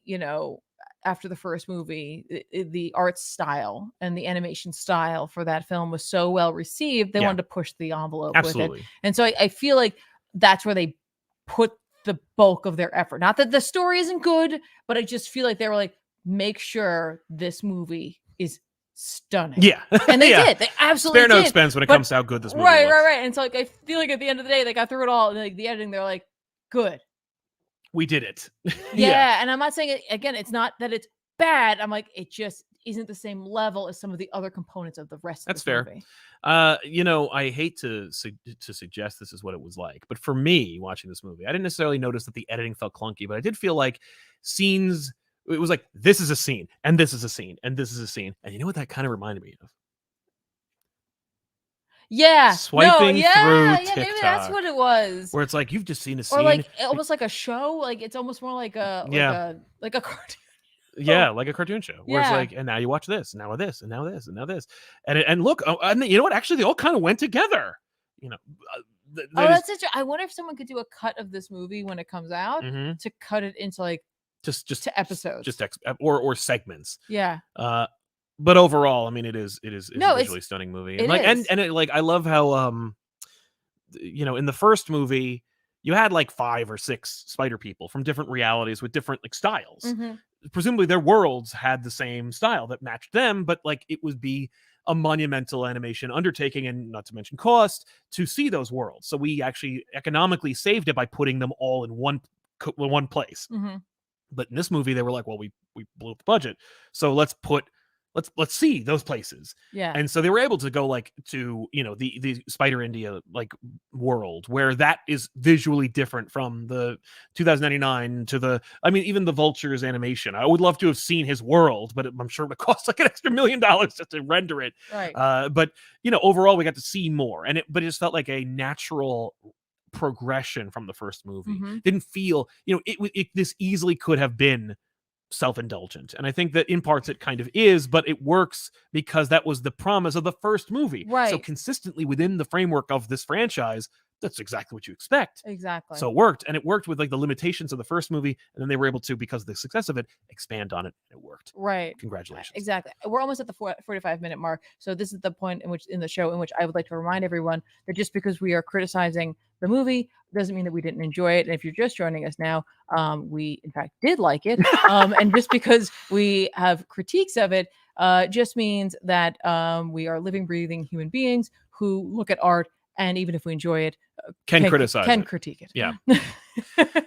after the first movie, the art style and the animation style for that film was so well received, they wanted to push the envelope with it. And so I feel like that's where they put the bulk of their effort. Not that the story isn't good, but I just feel like they were like, make sure this movie is stunning. Yeah. And they did. They absolutely spare no expense when it comes to how good this movie looks. Right. And so like I feel like at the end of the day, they got through it all, and like the editing, they're like, good. We did it. Yeah. And I'm not saying again, it's not that it's bad. I'm like, it just isn't the same level as some of the other components of the rest of the movie. I hate to suggest this is what it was like, but for me watching this movie, I didn't necessarily notice that the editing felt clunky, but I did feel like scenes, it was like, this is a scene, and this is a scene, and this is a scene. And you know what that kind of reminded me of? Yeah. Swiping through TikTok. Maybe that's what it was. Where it's like, you've just seen a scene. Or like almost like a show. Like it's almost more like a cartoon. Yeah, like a cartoon show. Where it's like, and now you watch this, and now this, and now this, and now this. And look, and you know what? Actually, they all kind of went together. That's interesting. I wonder if someone could do a cut of this movie when it comes out to cut it into like just to episodes, or segments. Yeah. But overall, I mean, it is a visually stunning movie. And I love how in the first movie you had like 5 or 6 spider people from different realities with different like styles. Presumably their worlds had the same style that matched them, but like it would be a monumental animation undertaking, and not to mention cost, to see those worlds. So we actually economically saved it by putting them all in one place. But in this movie, they were like, well, we blew up the budget, so let's see those places. Yeah. And so they were able to go like to, the Spider India like world, where that is visually different from the 2099 to even the Vulture's animation. I would love to have seen his world, but I'm sure it would cost like an extra $1 million just to render it. Right. But overall we got to see more, but it just felt like a natural progression from the first movie. Didn't feel, this easily could have been self-indulgent, and I think that in parts it kind of is, but it works because that was the promise of the first movie. Right. So consistently within the framework of this franchise, that's exactly what you expect. Exactly. So it worked, and it worked with like the limitations of the first movie, and then they were able to, because of the success of it, expand on it, and it worked. Right. Congratulations. Exactly. We're almost at the 45-minute mark, so this is the point in the show in which I would like to remind everyone that just because we are criticizing the movie doesn't mean that we didn't enjoy it. And if you're just joining us now, we in fact did like it. And just because we have critiques of it just means that we are living, breathing human beings who look at art, and even if we enjoy it, can critique it. Yeah.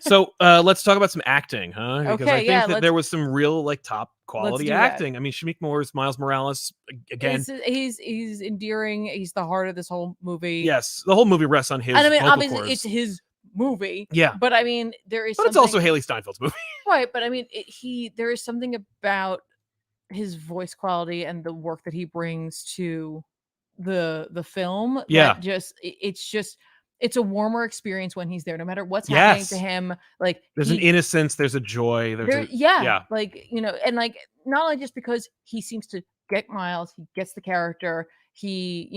So let's talk about some acting, huh? Because I think that there was some real like top quality acting. I mean, Shamik Moore's Miles Morales, again, he's endearing. He's the heart of this whole movie. Yes, the whole movie rests on his. And I mean, vocal obviously, cords. it's his movie. Yeah, but I mean, there is. But it's also Haley Steinfeld's movie, right? But I mean, there is something about his voice quality and the work that he brings to the film. Yeah, it's a warmer experience when he's there, no matter what's happening to him. Like there's an innocence, there's a joy. Like, and like not only just because he seems to get Miles, he gets the character, he,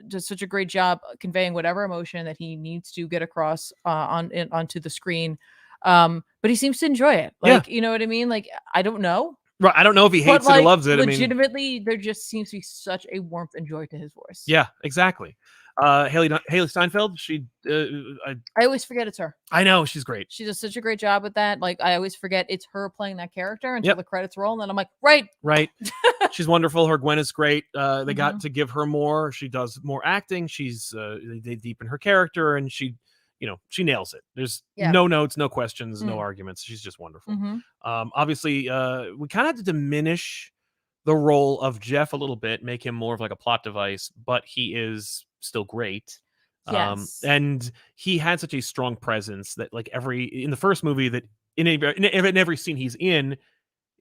does such a great job conveying whatever emotion that he needs to get across onto the screen. But he seems to enjoy it. Like, you know what I mean? Like, I don't know. Right. I don't know if he hates it or loves it. Legitimately, there just seems to be such a warmth and joy to his voice. Yeah, exactly. Haley Steinfeld, I always forget it's her. I know, she's great. She does such a great job with that. Like, I always forget it's her playing that character until the credits roll, and then I'm like, right. She's wonderful. Her Gwen is great. They got to give her more. She does more acting. She's they deepen her character, and she nails it. There's no notes, no questions, no arguments. She's just wonderful. Obviously, we kind of had to diminish the role of Jeff a little bit, make him more of like a plot device, but he is still great. Yes. And he had such a strong presence that like in the first movie, that in every scene he's in,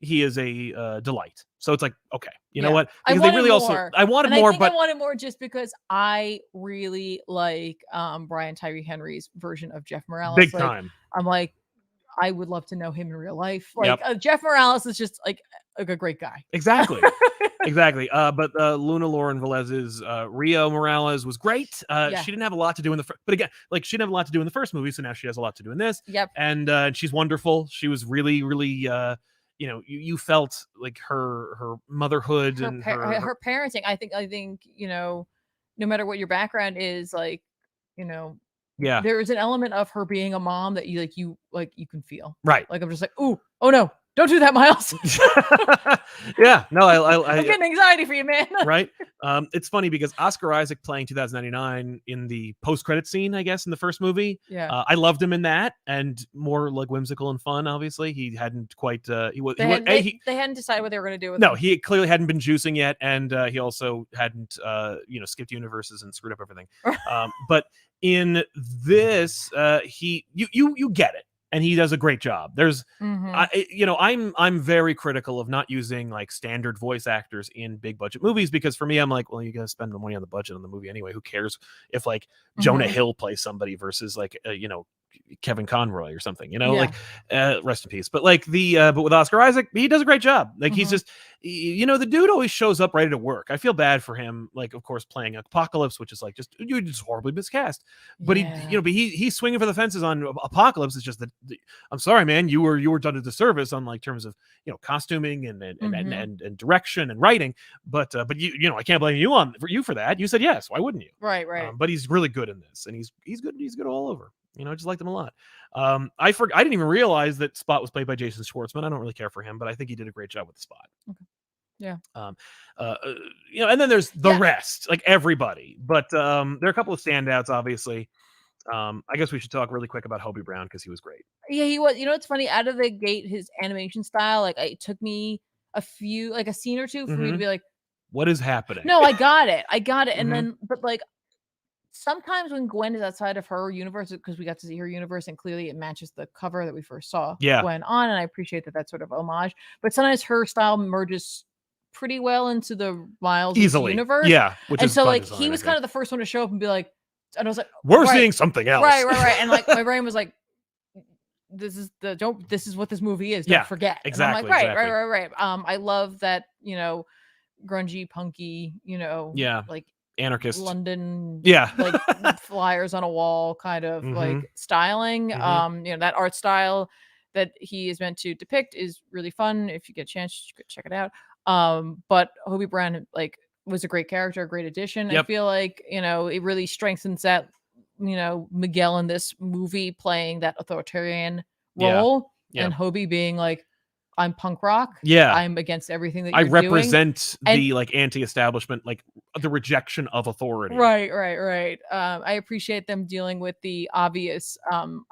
he is a delight. So it's like, okay, you know what? Because I wanted more, but I wanted more just because I really like Brian Tyree Henry's version of Jeff Morales. Big time. I'm like, I would love to know him in real life. Like Jeff Morales is just like a great guy. Exactly. Exactly. But Luna Lauren Velez's Rio Morales was great. She didn't have a lot to do in the but again, like she didn't have a lot to do in the first movie, so now she has a lot to do in this. Yep. And she's wonderful. She was really, really you know, you felt like her motherhood and her parenting. I think, you know, no matter what your background is, like, you know, there is an element of her being a mom that you can feel. Right. Like, I'm just like, oh no, don't do that, Miles. Yeah, no, I'm getting anxiety for you, man. Right. It's funny because Oscar Isaac playing 2099 in the post-credit scene, I guess, in the first movie. Yeah. I loved him in that, and more like whimsical and fun. Obviously, he hadn't quite. They hadn't decided what they were going to do with him. He clearly hadn't been juicing yet, and he also hadn't, skipped universes and screwed up everything. But in this, you get it. And he does a great job. There's, I'm very critical of not using like standard voice actors in big budget movies, because for me, I'm like, well, you got to spend the money on the budget on the movie anyway. Who cares if like Jonah Hill plays somebody versus like, Kevin Conroy or something, like rest in peace. But like but with Oscar Isaac, he does a great job. Like he's just, the dude always shows up ready to work. I feel bad for him. Like, of course, playing Apocalypse, which is like you're just horribly miscast. But he's swinging for the fences on Apocalypse. It's just that I'm sorry, man, you were done a disservice on like terms of costuming and direction and writing. But I can't blame you for that. You said yes. Why wouldn't you? Right. But he's really good in this, and he's good. He's good all over. I just liked him a lot. I didn't even realize that Spot was played by Jason Schwartzman. I don't really care for him, but I think he did a great job with the Spot. Okay. Yeah. And then there's the rest, like everybody. But there are a couple of standouts, obviously. I guess we should talk really quick about Hobie Brown because he was great. Yeah, he was. It's funny. Out of the gate, his animation style, like it took me a scene or two for me to be like, what is happening? No, I got it. And then, but like, sometimes when Gwen is outside of her universe, because we got to see her universe and clearly it matches the cover that we first saw Gwen on, and I appreciate that that's sort of homage, but sometimes her style merges pretty well into the Miles universe. Yeah. And so like he was kind of the first one to show up and be like, and I was like, we're seeing something else. Right. And like my brain was like, this is what this movie is. Don't forget. Exactly. And I'm like, right. I love that, grungy, punky, like anarchist London like flyers on a wall kind of like styling. That art style that he is meant to depict is really fun. If you get a chance, you could check it out. But Hobie Brown like was a great character, a great addition. I feel like it really strengthens that Miguel in this movie playing that authoritarian role and Hobie being like, I'm punk rock. Yeah. I'm against everything that you're doing. I represent the like anti-establishment, like the rejection of authority. Right. I appreciate them dealing with the obvious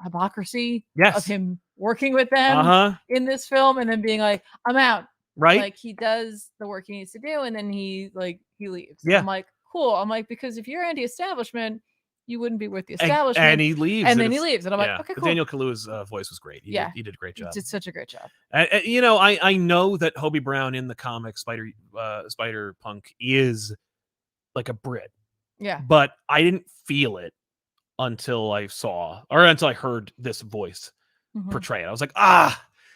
hypocrisy of him working with them in this film and then being like, I'm out. Right. Like he does the work he needs to do and then he leaves. Yeah. I'm like, cool. I'm like, because if you're anti-establishment, you wouldn't be with the establishment. And he leaves. And then he leaves. And I'm like, okay, cool. Daniel Kaluuya's voice was great. He did a great job. He did such a great job. I know that Hobie Brown in the comic Spider Punk is like a Brit. Yeah. But I didn't feel it until I heard this voice portray it. I was like,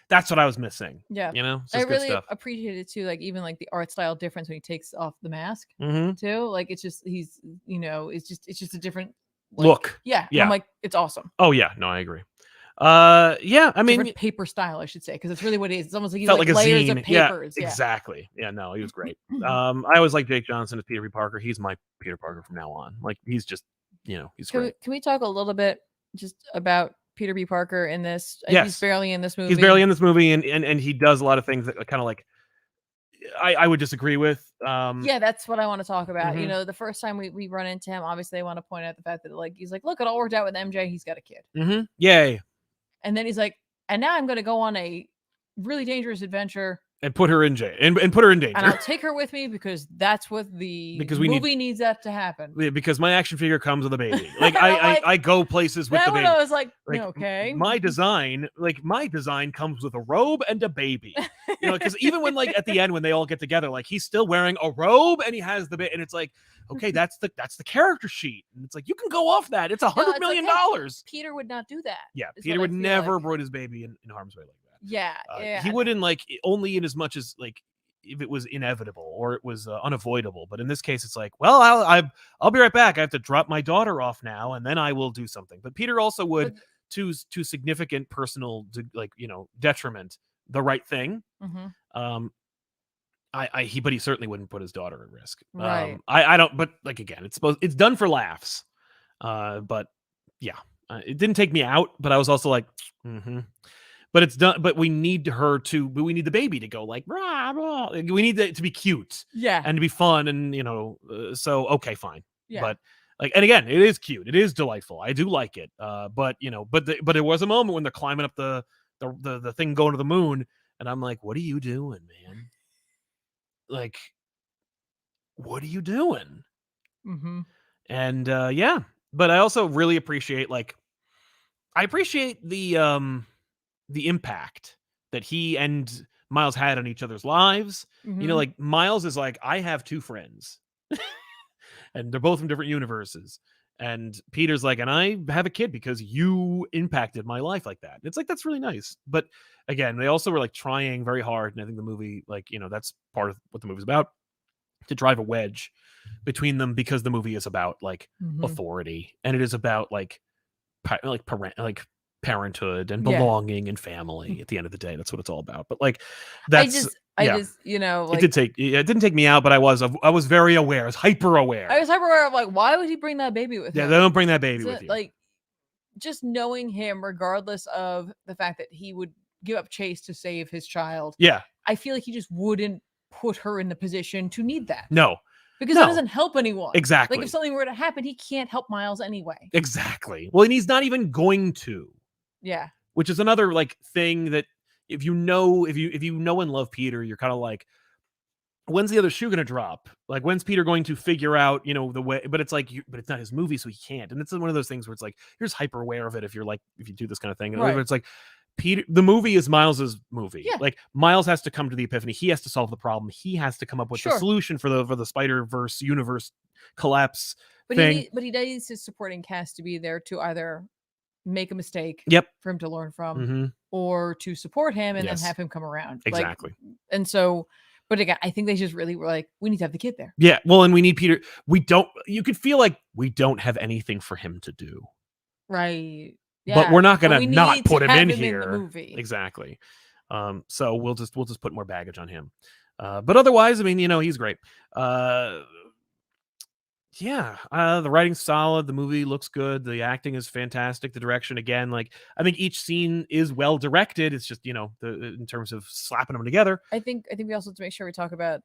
that's what I was missing. Yeah. I really appreciate it too. Like even like the art style difference when he takes off the mask too. Like it's just it's just a different look. Yeah. Yeah. I'm like, it's awesome. Oh yeah. No, I agree. I mean different paper style, I should say, because it's really what it is. It's almost like he's felt like layers of papers. Yeah, exactly. Yeah, no, he was great. I always like Jake Johnson as Peter B. Parker. He's my Peter Parker from now on. Like he's just, he's great. Can we talk a little bit just about Peter B. Parker in this? Yes. He's barely in this movie. He's barely in this movie, and he does a lot of things that kind of like I would disagree with. Yeah, that's what I want to talk about. The first time we run into him, obviously I want to point out the fact that like he's like, look, it all worked out with MJ. He's got a kid. Yay. And then he's like, and now I'm going to go on a really dangerous adventure and put her in jail and put her in danger. And I'll take her with me because that's what the movie needs that to happen. Because my action figure comes with a baby. Like I go places with the baby. I was like okay. My design comes with a robe and a baby. You know, because even when like at the end when they all get together, like he's still wearing a robe and he has the baby, and it's like, okay, that's the character sheet, and it's like you can go off that. It's $100 million. Peter would not do that. Yeah, Peter would never put his baby in harm's way like that. Yeah, he wouldn't, like, only in as much as like if it was inevitable or it was unavoidable. But in this case, it's like, well, I'll be right back. I have to drop my daughter off now, and then I will do something. But Peter also would, to significant personal, like, you know, detriment, the right thing. Mm-hmm. But he certainly wouldn't put his daughter at risk. Right. I don't. But like again, it's done for laughs. But yeah, it didn't take me out. But I was also like, mm-hmm. But it's done. But we need we need the baby to go like, rah, rah. We need it to be cute, and to be fun, and you know. So okay, fine. Yeah. But like, and again, it is cute. It is delightful. I do like it. But you know, but there was a moment when they're climbing up the thing going to the moon, and I'm like, what are you doing, man? Like, what are you doing? Mm-hmm. And yeah, but I also really appreciate the impact that he and Miles had on each other's lives. Mm-hmm. You know, like Miles is like, I have two friends and they're both from different universes. And Peter's like, and I have a kid because you impacted my life like that. It's like, that's really nice. But again, they also were like trying very hard. And I think the movie, like, you know, that's part of what the movie's about, to drive a wedge between them, because the movie is about like authority, and it is about like parenthood and belonging and family. At the end of the day, that's what it's all about. But like, that's I just you know, like, it didn't take me out, but I was very aware. I was hyper aware. of like, why would he bring that baby with him? Yeah, they don't bring that baby with you. Like, just knowing him, regardless of the fact that he would give up Chase to save his child. Yeah, I feel like he just wouldn't put her in the position to need that. No. Because that doesn't help anyone. Exactly. Like, if something were to happen, he can't help Miles anyway. Exactly. Well, and he's not even going to. Yeah. Which is another like thing that if you know and love Peter, you're kind of like, when's the other shoe going to drop? Like, when's Peter going to figure out, you know, the way? But it's like, but it's not his movie, so he can't. And it's one of those things where it's like, you're just hyper aware of it if you do this kind of thing. And it's like, Peter, the movie is Miles's movie. Yeah. Like, Miles has to come to the epiphany. He has to solve the problem. He has to come up with the solution for the Spider-Verse universe collapse thing. But he needs his supporting cast to be there to either make a mistake for him to learn from, or to support him and then have him come around. Exactly. Like, and so, but again, I think they just really were like, we need to have the kid there. Yeah. Well, and we need Peter. You could feel like we don't have anything for him to do. Right. Yeah. But we're not going to not put him in here. In the movie. Exactly. So we'll just put more baggage on him. But otherwise, I mean, you know, he's great. Yeah, the writing's solid. The movie looks good. The acting is fantastic. The direction, again, like, I think each scene is well directed. It's just, you know, in terms of slapping them together. I think we also have to make sure we talk about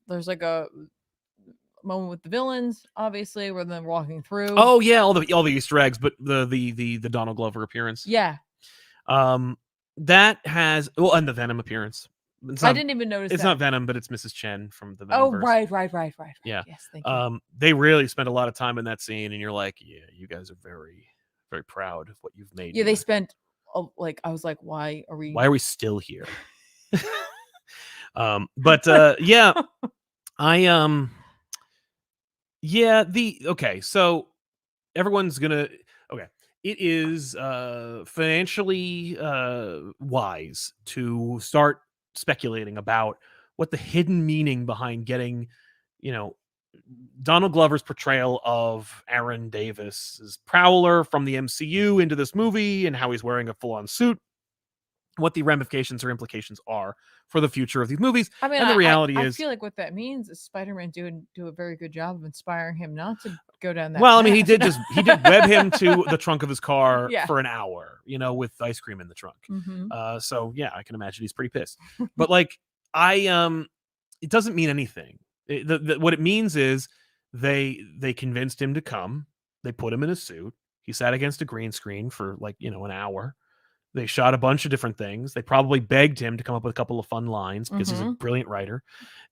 there's like a moment with the villains, obviously, where they're walking through. Oh yeah, all the Easter eggs, but the Donald Glover appearance. Yeah. That has, well, and the Venom appearance. I didn't even notice. It's not Venom, but it's Mrs. Chen from the Venom. Oh, right. Yeah. Yes, thank you. They really spent a lot of time in that scene, and you're like, yeah, you guys are very, very proud of what you've made. Yeah, they spent like, I was like, why are we still here? But yeah, so everyone's gonna it is financially wise to start speculating about what the hidden meaning behind getting, you know, Donald Glover's portrayal of Aaron Davis's Prowler from the MCU into this movie, and how he's wearing a full-on suit, what the ramifications or implications are for the future of these movies. I mean, and the reality is, I feel like what that means is Spider-Man do a very good job of inspiring him not to go down that well path. I mean, he did web him to the trunk of his car for an hour, you know, with ice cream in the trunk. So yeah, I can imagine he's pretty pissed. But like, it doesn't mean anything. What it means is they convinced him to come. They put him in a suit. He sat against a green screen for, like, you know, an hour. They shot a bunch of different things. They probably begged him to come up with a couple of fun lines because he's a brilliant writer.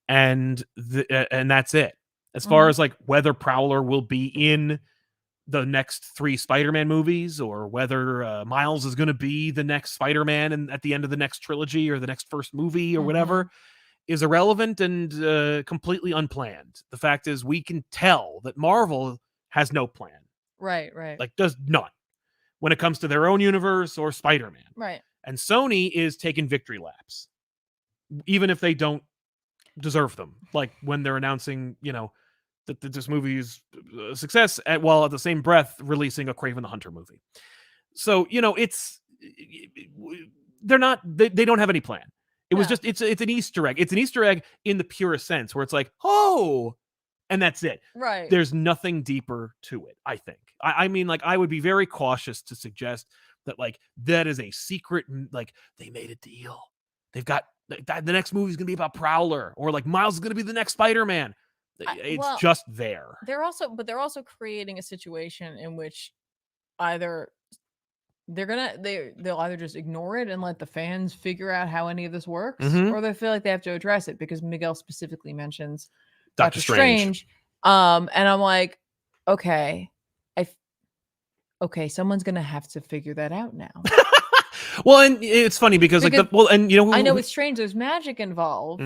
And that's it. As far as like whether Prowler will be in the next 3 Spider-Man movies, or whether Miles is going to be the next Spider-Man and at the end of the next trilogy or the next first movie or whatever, is irrelevant and completely unplanned. The fact is, we can tell that Marvel has no plan. Right. Like, does none when it comes to their own universe or Spider-Man. Right. And Sony is taking victory laps, even if they don't deserve them. Like when they're announcing, that this movie is a success, while at the same breath releasing a Kraven the Hunter movie. So, they don't have any plan. It was just, it's an Easter egg. It's an Easter egg in the purest sense, where it's like, oh, and that's it. Right. There's nothing deeper to it, I think. I mean, like, I would be very cautious to suggest that, like, that is a secret, like, they made a deal. They've got, the next movie is going to be about Prowler, or like Miles is going to be the next Spider-Man. It's just there. They're also creating a situation in which either they'll either just ignore it and let the fans figure out how any of this works, or they feel like they have to address it because Miguel specifically mentions Doctor Strange. And I'm like, okay, someone's gonna have to figure that out now. Well, and it's funny because like, I know with Strange there's magic involved.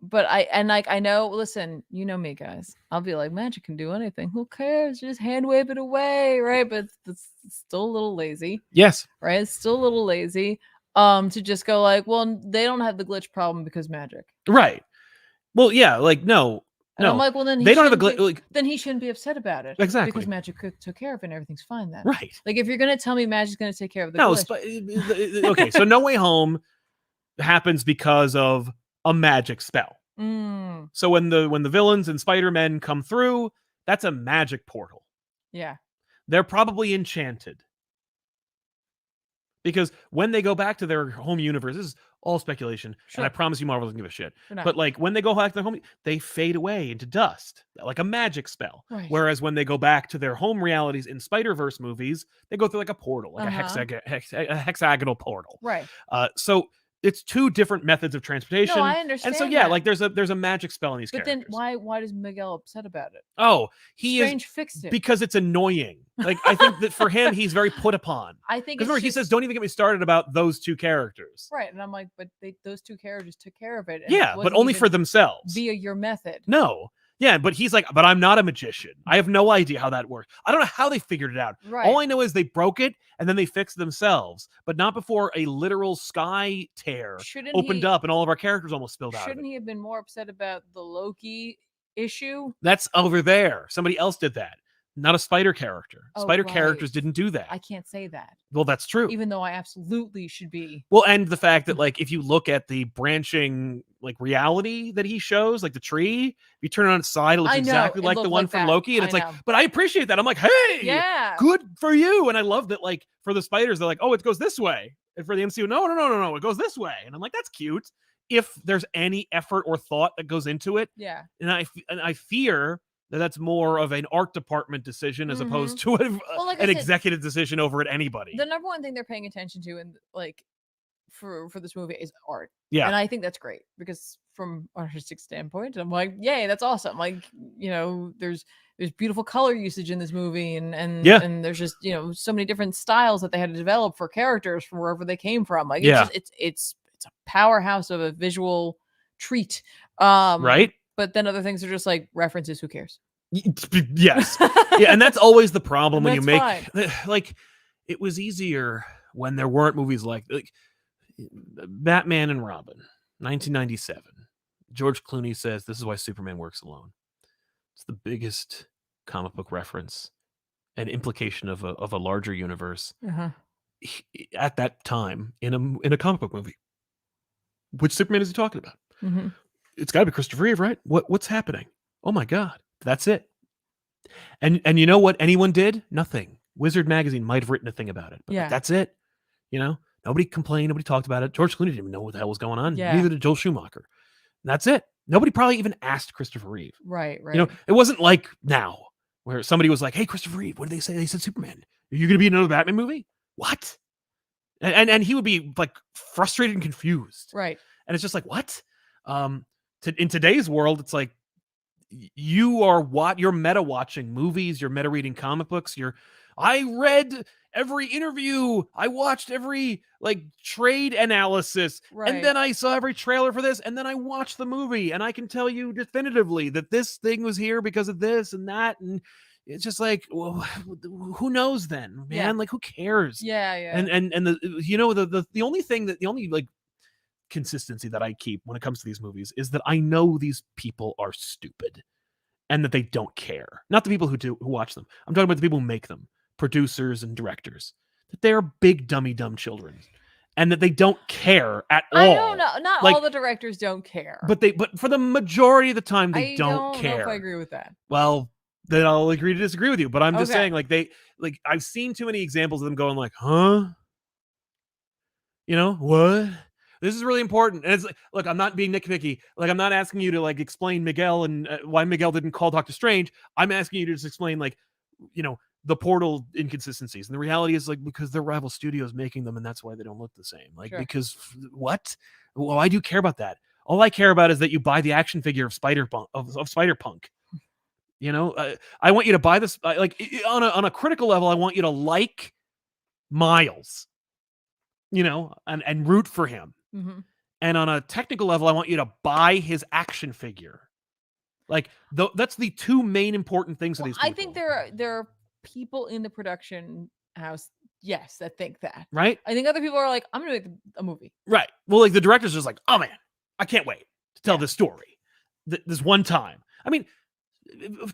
But I know, listen, you know me, guys. I'll be like, magic can do anything. Who cares? Just hand wave it away, right? But it's still a little lazy. Yes. Right? It's still a little lazy. To just go like, well, they don't have the glitch problem because magic. Right. Well, yeah, like, no. And I'm like, well, then they don't have a glitch. Then he shouldn't be upset about it. Exactly. Because magic took care of it and everything's fine then. Right. Like, if you're going to tell me magic's going to take care of the glitch. Okay, so No Way Home happens because of a magic spell. So when the villains and Spider-Man come through, that's a magic portal. Yeah. They're probably enchanted. Because when they go back to their home universe, this is all speculation, and I promise you Marvel doesn't give a shit. But like when they go back to their home, they fade away into dust, like a magic spell. Right. Whereas when they go back to their home realities in Spider-Verse movies, they go through like a portal, like a hexagonal portal. Right. So it's 2 different methods of transportation. No, I understand. And so yeah, like there's a magic spell in these characters. But then why does Miguel upset about it? Oh, Strange fixed it. Because it's annoying. Like, I think that for him, he's very put upon. I think because remember, he says, "Don't even get me started about those 2 characters." Right, and I'm like, but those 2 characters took care of it. And yeah, but only for themselves. Via your method. No. Yeah, but he's like, but I'm not a magician. I have no idea how that works. I don't know how they figured it out. Right. All I know is they broke it and then they fixed themselves, but not before a literal sky tear opened up and all of our characters almost spilled out. Shouldn't he have been more upset about the Loki issue? That's over there. Somebody else did that. Not a Spider character. Spider characters didn't do that. I can't say that. Well, that's true. Even though I absolutely should be. Well, and the fact that, like, if you look at the branching, like, reality that he shows, like the tree, if you turn it on its side, it looks exactly like the one from Loki. And it's like, but I appreciate that. I'm like, hey, yeah, good for you. And I love that, like, for the spiders, they're like, oh, it goes this way. And for the MCU, no, it goes this way. And I'm like, that's cute. If there's any effort or thought that goes into it. Yeah. And I fear that's more of an art department decision as opposed to an executive decision over at anybody. The number one thing they're paying attention to, and like for this movie, is art. Yeah, and I think that's great because from an artistic standpoint, I'm like, yay, that's awesome. Like, there's beautiful color usage in this movie, and there's just so many different styles that they had to develop for characters from wherever they came from. Like, it's a powerhouse of a visual treat. Right. But then other things are just like references. Who cares? Yes. Yeah. And that's always the problem when you make like, it was easier when there weren't movies like Batman and Robin, 1997. George Clooney says, "This is why Superman works alone." It's the biggest comic book reference and implication of a larger universe at that time in a comic book movie. Which Superman is he talking about? It's got to be Christopher Reeve, right? What's happening? Oh my God, that's it. And you know what anyone did? Nothing. Wizard magazine might have written a thing about it, but that's it. Nobody complained, nobody talked about it. George Clooney didn't even know what the hell was going on. Neither did Joel Schumacher. And that's it. Nobody probably even asked Christopher Reeve. Right. It wasn't like now where somebody was like, "Hey, Christopher Reeve, what did they say? They said Superman. Are you going to be in another Batman movie? what? And he would be like frustrated and confused. Right. And it's just like, what? In today's world, it's like you're meta watching movies, you're meta reading comic books, I read every interview, I watched every like trade analysis, and then I saw every trailer for this, and then I watched the movie, and I can tell you definitively that this thing was here because of this and that, and it's just like, well, who knows then, man? Yeah. Like, who cares? Yeah, yeah. And the only like consistency that I keep when it comes to these movies is that I know these people are stupid and that they don't care. Not the people who watch them. I'm talking about the people who make them, producers and directors. That they are big dummy dumb children, and that they don't care at all. I don't know. Not all the directors don't care, but for the majority of the time they don't care. I don't know if I agree with that. Well, then I'll agree to disagree with you. But I'm just saying, like, I've seen too many examples of them going like, huh? What? This is really important. And it's like, look, I'm not being nitpicky. Like, I'm not asking you to like explain Miguel and why Miguel didn't call Doctor Strange. I'm asking you to just explain like, the Portal inconsistencies. And the reality is like, because they're rival studios making them, and that's why they don't look the same. Like, because what? Well, I do care about that. All I care about is that you buy the action figure of Spider-Punk. I want you to buy this, like, on a critical level. I want you to like Miles, and root for him. Mm-hmm. And on a technical level, I want you to buy his action figure. Like, that's the two main important things of these people. I think there are people in the production house, yes, that think that. Right? I think other people are like, I'm going to make a movie. Right. Well, like, the director's just like, oh, man, I can't wait to tell this story this one time. I mean,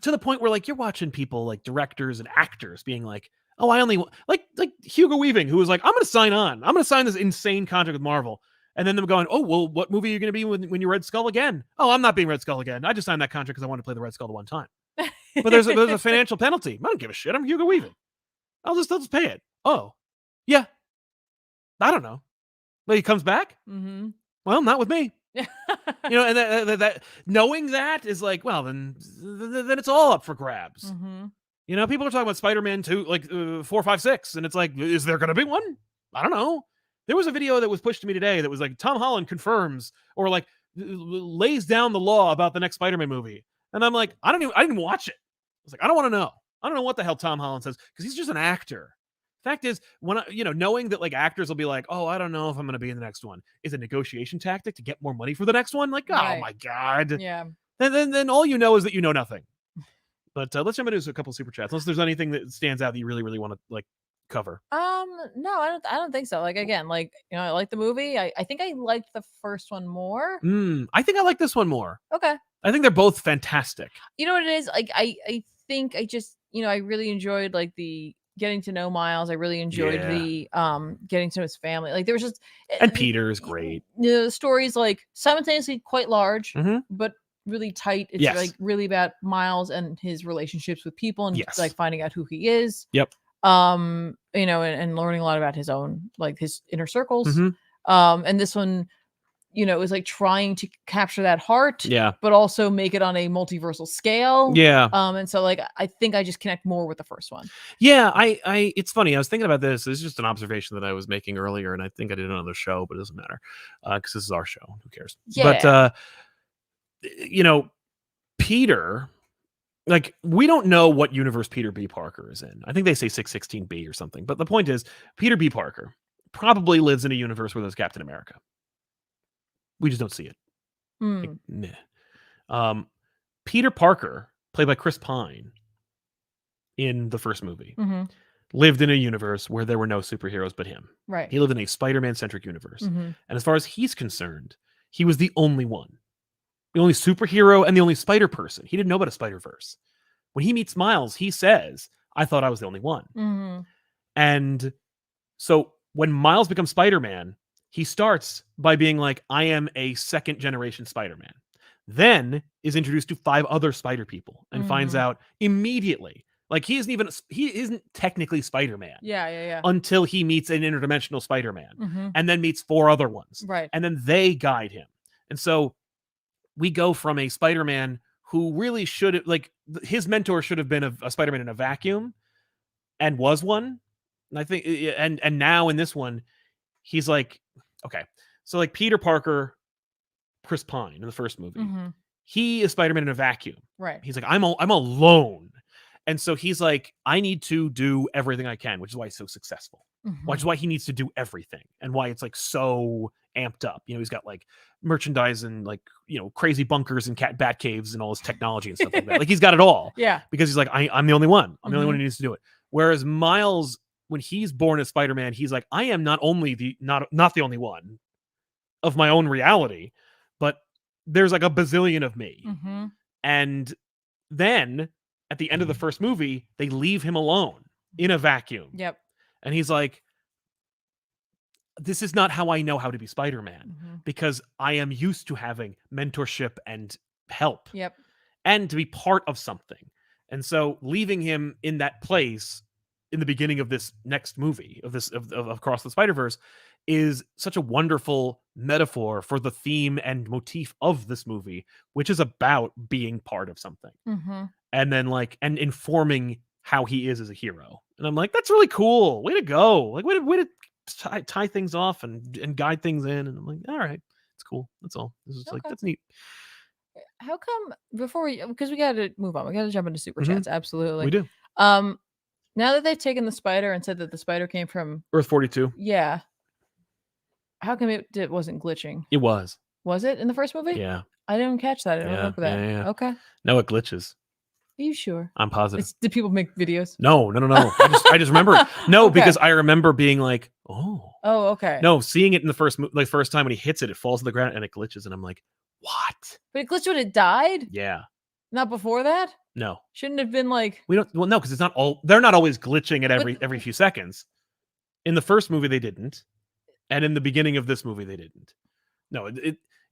to the point where, like, you're watching people, like, directors and actors being like, oh, I only want... Like Hugo Weaving, who was like, I'm going to sign on. I'm going to sign this insane contract with Marvel. And then them going, oh, well, what movie are you going to be when you're Red Skull again? Oh, I'm not being Red Skull again. I just signed that contract because I wanted to play the Red Skull the one time. But there's a financial penalty. I don't give a shit. I'm Hugo Weaving. I'll just pay it. Oh, yeah. I don't know. But he comes back? Mm-hmm. Well, not with me. And that knowing that is like, well, then it's all up for grabs. Mm-hmm. People are talking about Spider-Man 2, like 4, 5, 6, and it's like, is there going to be one? I don't know. There was a video that was pushed to me today that was like, Tom Holland confirms or like lays down the law about the next Spider-Man movie. And I'm like, I didn't watch it. I was like, I don't want to know. I don't know what the hell Tom Holland says, because he's just an actor. Fact is, when knowing that like actors will be like, oh, I don't know if I'm going to be in the next one, is a negotiation tactic to get more money for the next one. Like, right. Oh my God. Yeah. Then all you know is that you know nothing. But let's jump into a couple super chats. Unless there's anything that stands out that you really, really want to like cover. No, I don't think so. Like, again, like, I like the movie. I think I liked the first one more. I think I like this one more. Okay. I think they're both fantastic. You know what it is? Like, I think I just, I really enjoyed like the getting to know Miles. I really enjoyed the getting to know his family. Like, there was just, and Peter is great. The story's like simultaneously quite large, but really tight. It's like really about Miles and his relationships with people, and like finding out who he is. Yep. And learning a lot about his own, like, his inner circles. And this one, it was like trying to capture that heart, but also make it on a multiversal scale. And so, like, I think I just connect more with the first one. It's funny, I was thinking about this. It's just an observation that I was making earlier, and I think I did it on another show, but it doesn't matter, because this is our show. Who cares? But Peter, like, we don't know what universe Peter B. Parker is in. I think they say 616B or something. But the point is, Peter B. Parker probably lives in a universe where there's Captain America. We just don't see it. Like, nah. Peter Parker, played by Chris Pine in the first movie, lived in a universe where there were no superheroes but him. Right. He lived in a Spider-Man-centric universe. And as far as he's concerned, he was the only one. The only superhero and the only spider person. He didn't know about a Spider-Verse. When he meets Miles, he says, I thought I was the only one. And so when Miles becomes Spider-Man, he starts by being like, I am a second generation Spider-Man. Then is introduced to 5 other spider people and finds out immediately, like, he isn't technically Spider-Man. Until he meets an interdimensional Spider-Man and then meets 4 other ones. Right. And then they guide him. And so we go from a Spider-Man who really should, like, his mentor should have been a Spider-Man in a vacuum, and was one, And I think, and now in this one, he's like, okay, so like Peter Parker, Chris Pine in the first movie, he is Spider-Man in a vacuum. Right. He's like, I'm alone. And so he's like, I need to do everything I can, which is why he's so successful. Which is why he needs to do everything, and why it's like so amped up. You know, he's got like merchandise and like, you know, crazy bunkers and bat caves and all his technology and stuff like that. Like he's got it all. Yeah. Because he's like, I'm the only one. I'm the only one who needs to do it. Whereas Miles, when he's born as Spider-Man, he's like, I am not the only one of my own reality, but there's like a bazillion of me. And then at the end of the first movie, they leave him alone in a vacuum. Yep. And he's like, this is not how I know how to be Spider-Man, because I am used to having mentorship and help. Yep. And to be part of something. And so leaving him in that place in the beginning of this next movie of Across the Spider-Verse is such a wonderful metaphor for the theme and motif of this movie, which is about being part of something. And then like, and informing how he is as a hero. And I'm like, that's really cool. Way to go. Like, way to tie things off and guide things in. And I'm like, all right, it's cool. That's all. This is like, that's neat. How come because we got to move on. We got to jump into super chats. Absolutely. We do. Now that they've taken the spider and said that the spider came from Earth 42. Yeah. How come it wasn't glitching? It was. Was it in the first movie? Yeah. I didn't catch that. I don't remember that. Yeah. Okay. No, it glitches. Are you sure? I'm positive. Did people make videos? No. I just remember. No, okay. Because I remember being like, oh. Oh, okay. No, seeing it in the first time when he hits it, it falls to the ground and it glitches, and I'm like, what? But it glitched when it died? Yeah. Not before that? No. Shouldn't have been like. No, because it's not all. They're not always glitching at every few seconds. In the first movie, they didn't, and in the beginning of this movie, they didn't. No,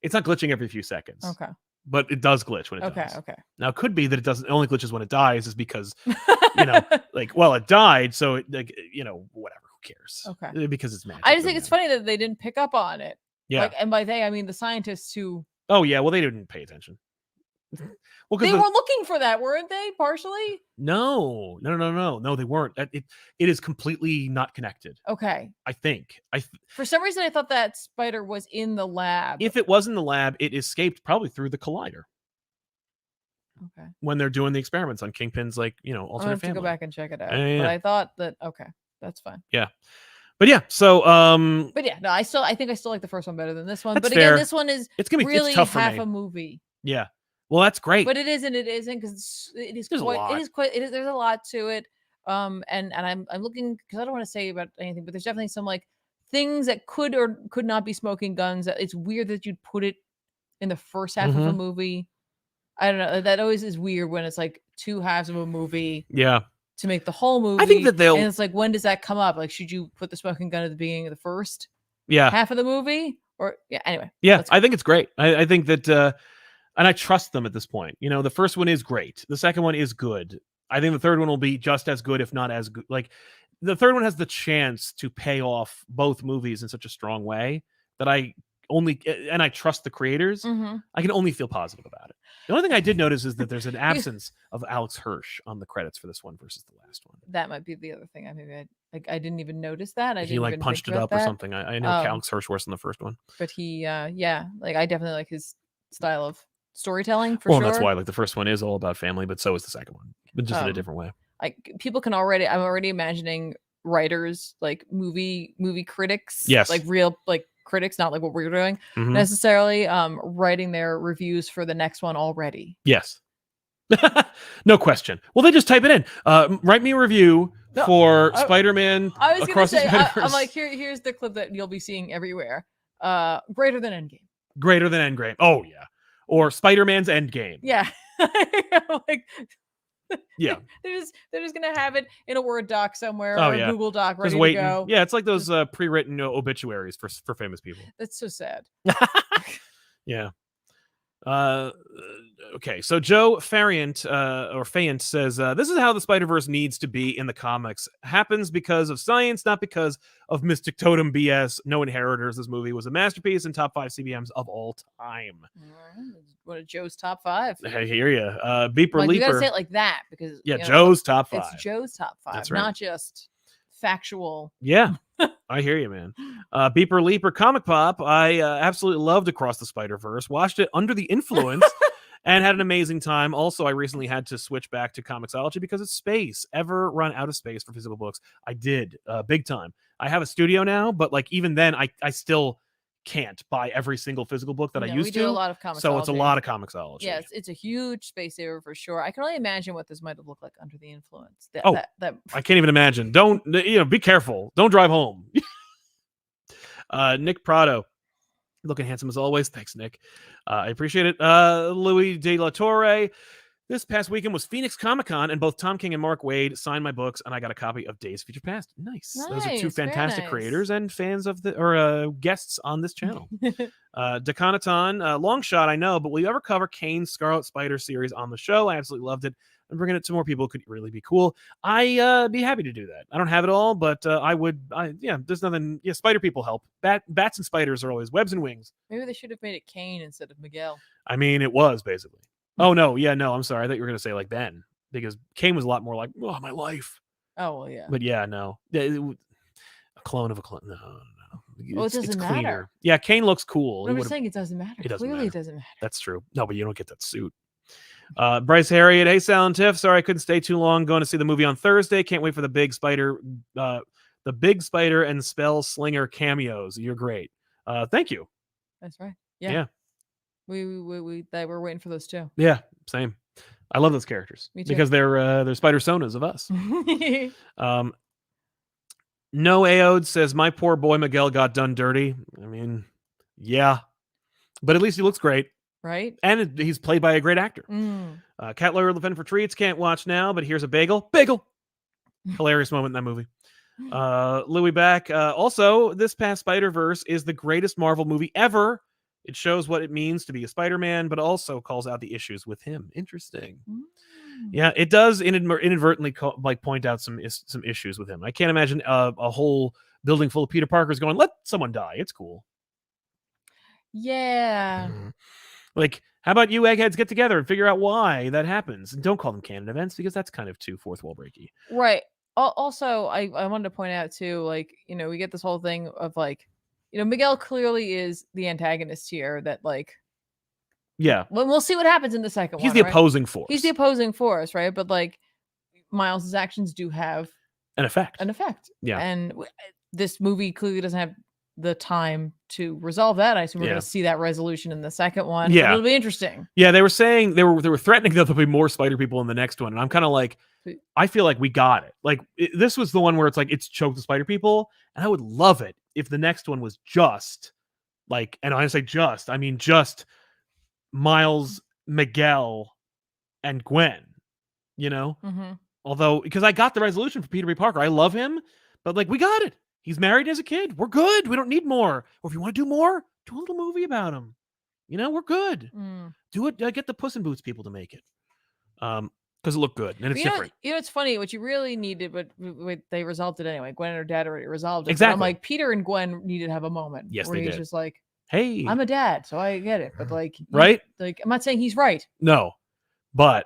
it's not glitching every few seconds. Okay. But it does glitch when it dies. Okay. Now, it could be that it only glitches when it dies is because, like, well, it died, so it, like, whatever, who cares? Okay. Because it's magic. I just think it's funny that they didn't pick up on it. Yeah. Like, and by they, I mean the scientists who. Oh, yeah, well, they didn't pay attention. Well, they were looking for that, weren't they? Partially? No, they weren't. It is completely not connected. Okay. I think. For some reason, I thought that spider was in the lab. If it was in the lab, it escaped probably through the collider. Okay. When they're doing the experiments on Kingpin's, like, alternate family. I have to go back and check it out. Yeah. But I thought that, okay, that's fine. Yeah. But yeah, so But yeah, no, I think I still like the first one better than this one. That's but fair. Again, this one is really tough half a movie. Yeah. Well, that's great. But it isn't because there's a lot to it. And I'm looking because I don't want to say about anything, but there's definitely some like things that could or could not be smoking guns. It's weird that you'd put it in the first half of a movie. I don't know. That always is weird when it's like two halves of a movie. Yeah. To make the whole movie. I think that and it's like, when does that come up? Like, should you put the smoking gun at the beginning of the first half of the movie? Or anyway. Yeah, I think it's great. I think that and I trust them at this point. The first one is great. The second one is good. I think the third one will be just as good, if not as good. Like, the third one has the chance to pay off both movies in such a strong way that I trust the creators. I can only feel positive about it. The only thing I did notice is that there's an absence of Alex Hirsch on the credits for this one versus the last one. That might be the other thing. I didn't even notice that. He like punched it up or something. I know Alex Hirsch worse than the first one. But he, I definitely like his style of storytelling for sure. Well, that's why like the first one is all about family, but so is the second one, but just in a different way. I'm already imagining writers, like movie critics, yes, like real like critics, not like what we're doing necessarily, writing their reviews for the next one already. Yes. No question. Well, they just type it in. Write me a review for Spider-Man. I was going to say, I'm like, here's the clip that you'll be seeing everywhere. Greater than Endgame. Greater than Endgame. Oh yeah. Or Spider-Man's Endgame. Yeah. Like, yeah. They're just gonna have it in a Word doc somewhere or a Google Doc ready to go. Yeah, it's like those pre-written obituaries for famous people. That's so sad. Yeah. Okay, so Joe Fariant says, this is how the Spider-Verse needs to be in the comics. Happens because of science, not because of Mystic Totem BS. No Inheritors. This movie was a masterpiece and top 5 CBMs of all time. What a Joe's top 5. I hear you. Beeper Leaper. You gotta say it like that because Joe's top 5. It's Joe's top 5, That's right. not just factual. Yeah. I hear you, man. Beeper Leaper Comic Pop. I absolutely loved Across the Spider-Verse. Watched it under the influence and had an amazing time. Also, I recently had to switch back to Comixology because it's space. Ever run out of space for physical books? I did, big time. I have a studio now, but like even then, I still can't buy every single physical book that I used to. We do a lot of Comixology. So it's a lot of Comixology. Yes, it's a huge space saver for sure. I can only imagine what this might have looked like under the influence. I can't even imagine. Don't, be careful. Don't drive home. Nick Prado. Looking handsome as always. Thanks, Nick. I appreciate it. Louis De La Torre. This past weekend was Phoenix Comic-Con, and both Tom King and Mark Wade signed my books, and I got a copy of Days of Future Past. Nice. Those are two fantastic creators and fans of guests on this channel. Dekanaton, long shot, I know, but will you ever cover Kane's Scarlet Spider series on the show? I absolutely loved it. And bringing it to more people could really be cool. I'd be happy to do that. I don't have it all, but there's nothing. Yeah, spider people help. Bats and spiders are always webs and wings. Maybe they should have made it Kane instead of Miguel. I mean, it was basically. Oh, no. Yeah, no, I'm sorry. I thought you were going to say like Ben, because Kane was a lot more like, oh, my life. Oh, well, yeah. But yeah, no. A clone of a clone. No. Well, it doesn't matter. Yeah, Kane looks cool. I'm saying it doesn't matter. It doesn't matter. That's true. No, but you don't get that suit. Bryce Harriet. Hey, Sal and Tiff. Sorry I couldn't stay too long. Going to see the movie on Thursday. Can't wait for the big spider and Spell Slinger cameos. You're great. Thank you. That's right. Yeah. We were waiting for those too. Yeah, same. I love those characters. Me too. Because they're spider sonas of us. No Aod says my poor boy Miguel got done dirty. I mean, yeah, but at least he looks great, right? And he's played by a great actor. Cat Lawyer Levin for Treats. Can't watch now, but here's a bagel. Hilarious moment in that movie. Louis back. Also, this past Spider-Verse is the greatest Marvel movie ever. It shows what it means to be a Spider-Man, but also calls out the issues with him. Interesting. Yeah, it does inadvertently point out some issues with him. I can't imagine a whole building full of Peter Parkers going, let someone die. It's cool. Yeah. Like, how about you eggheads get together and figure out why that happens? And don't call them canon events, because that's kind of too fourth wall breaky. Right. Also, I wanted to point out too, like, we get this whole thing of like, Miguel clearly is the antagonist here. That like, yeah. We'll see what happens in the second one. He's the opposing force. He's the opposing force, right? But like, Miles's actions do have an effect. Yeah. And this movie clearly doesn't have the time to resolve that. I assume we're going to see that resolution in the second one. Yeah, it'll be interesting. Yeah, they were saying they were threatening that there'll be more spider people in the next one, and I'm kind of like, I feel like we got it. Like this was the one where it's like it's choked the spider people, and I would love it if the next one was just like, and I say just, I mean just Miles, Miguel, and Gwen. Although because I got the resolution for Peter B. Parker, I love him, but like we got it. He's married as a kid. We're good. We don't need more. Or if you want to do more, do a little movie about him. We're good. Do it. Get the Puss in Boots people to make it. Because it looked good and it's different. It's funny. What you really needed, but they resolved it anyway. Gwen and her dad already resolved it. Exactly. I'm like, Peter and Gwen needed to have a moment. Yes, where they he's did. Just like, hey, I'm a dad, so I get it. But like, right? Like, I'm not saying he's right. No, but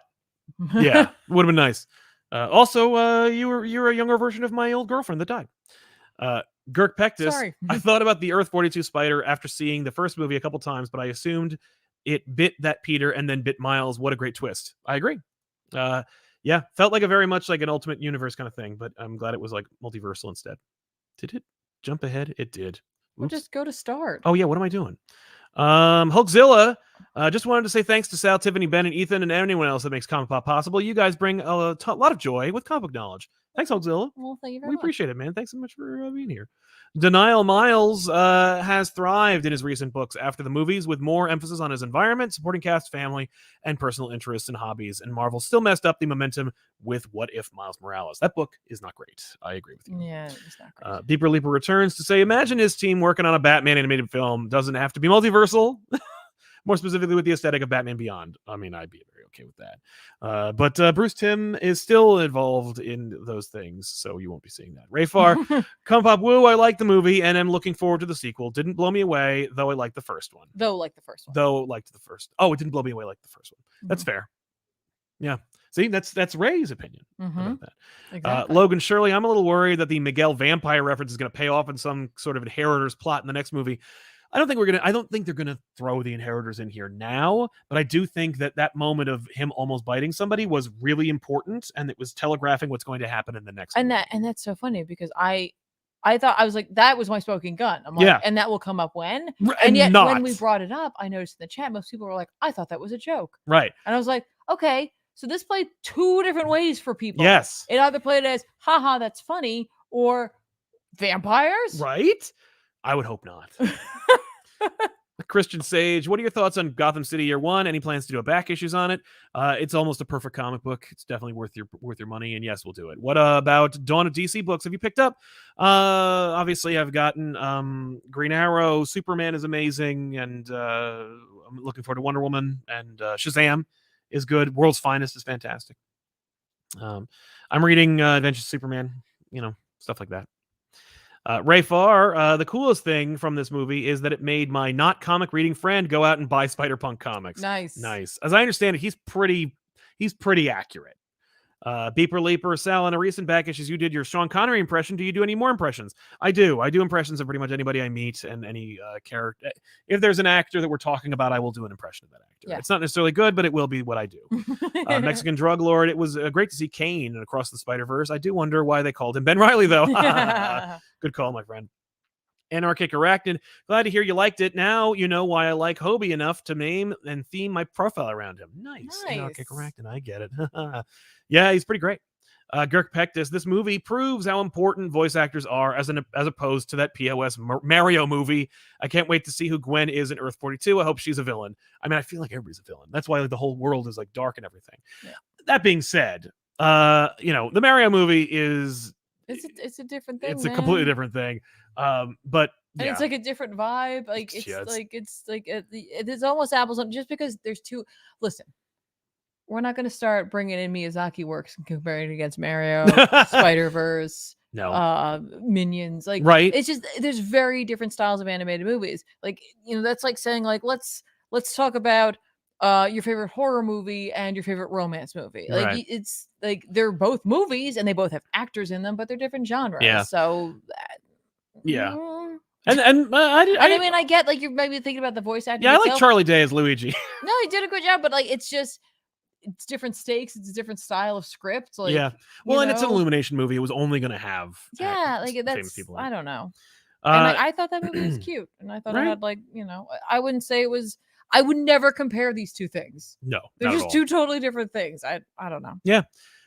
yeah, would have been nice. Also, you were a younger version of my old girlfriend that died. Girk Pectus. Sorry. I thought about the Earth 42 spider after seeing the first movie a couple times, but I assumed it bit that Peter and then bit Miles. What a great twist. I agree. Yeah, felt like a very much like an Ultimate Universe kind of thing, but I'm glad it was like multiversal instead. Did it jump ahead? It did. We'll just go to start. Oh yeah, what am I doing? Hulkzilla. Just wanted to say thanks to Sal, Tiffany, Ben, and Ethan, and anyone else that makes Comic Pop possible. You guys bring a lot of joy with comic book knowledge. Thanks, Hulkzilla. Well, thank you very much. We much. appreciate it, man. Thanks so much for being here. Denial Miles has thrived in his recent books after the movies, with more emphasis on his environment, supporting cast, family, and personal interests and hobbies. And Marvel still messed up the momentum with What If Miles Morales. That book is not great. I agree with you. Yeah, it's not great. Beeper Leaper returns to say, imagine his team working on a Batman animated film. Doesn't have to be multiversal. More specifically with the aesthetic of Batman Beyond. I mean, I'd be very okay with that. But Bruce Timm is still involved in those things, so you won't be seeing that. Rayfar, Come Pop Woo, I like the movie, and I'm looking forward to the sequel. Didn't blow me away, though I liked the first one. Though liked the first one. Oh, it didn't blow me away like the first one. That's fair. Yeah. See, that's Ray's opinion about that. Exactly. Logan Shirley, I'm a little worried that the Miguel vampire reference is going to pay off in some sort of Inheritors plot in the next movie. I don't think they're gonna throw the Inheritors in here now, but I do think that moment of him almost biting somebody was really important, and it was telegraphing what's going to happen in the next movie. And that's so funny because I thought, I was like, that was my smoking gun. I'm like, and that will come up when? And yet when we brought it up, I noticed in the chat, most people were like, I thought that was a joke. Right. And I was like, okay, so this played two different ways for people. Yes. It either played as, haha, that's funny, or vampires? Right? I would hope not. Christian Sage, what are your thoughts on Gotham City Year One? Any plans to do a back issues on it? It's almost a perfect comic book. It's definitely worth your money, and yes, we'll do it. What about Dawn of DC books? Have you picked up? Obviously, I've gotten Green Arrow. Superman is amazing, and I'm looking forward to Wonder Woman, and Shazam is good. World's Finest is fantastic. I'm reading Adventures of Superman, stuff like that. Ray Farr, the coolest thing from this movie is that it made my not comic reading friend go out and buy Spider-Punk comics. Nice. As I understand it, he's pretty accurate. Beeper Leaper, Sal, in a recent back issues, you did your Sean Connery impression. Do you do any more impressions? I do impressions of pretty much anybody I meet and any character. If there's an actor that we're talking about, I will do an impression of that actor. Yeah. It's not necessarily good, but it will be what I do. Mexican Drug Lord, it was great to see Kane in Across the Spider-Verse. I do wonder why they called him Ben Reilly, though. Good call, my friend. Anarchic Arachnid, glad to hear you liked it. Now you know why I like Hobie enough to name and theme my profile around him. Nice. Anarchic Arachnid, I get it. Yeah, he's pretty great. Girk Pectus, this movie proves how important voice actors are as opposed to that POS Mario movie. I can't wait to see who Gwen is in Earth 42. I hope she's a villain. I mean, I feel like everybody's a villain. That's why the whole world is like dark and everything. Yeah. That being said, the Mario movie is... It's a different thing. It's a completely different thing. But and it's like a different vibe. Like it's almost apples and just because there's two. Listen, we're not going to start bringing in Miyazaki works and comparing it against Mario, Spider-Verse, Minions. Like, right? It's just there's very different styles of animated movies. Like, that's like saying like let's talk about your favorite horror movie and your favorite romance movie. Like, right. It's like they're both movies and they both have actors in them, but they're different genres. Yeah. So, yeah. I mean, I get like you're maybe thinking about the voice acting. Yeah, I like Charlie Day as Luigi. No, he did a good job, but like it's different stakes. It's a different style of script. Like, yeah. Well, and it's an Illumination movie. It was only going to have famous people. I don't know. And I thought that movie was cute, and I thought it had like I wouldn't say it was. I would never compare these two things. No, they're just two totally different things. I don't know. Yeah,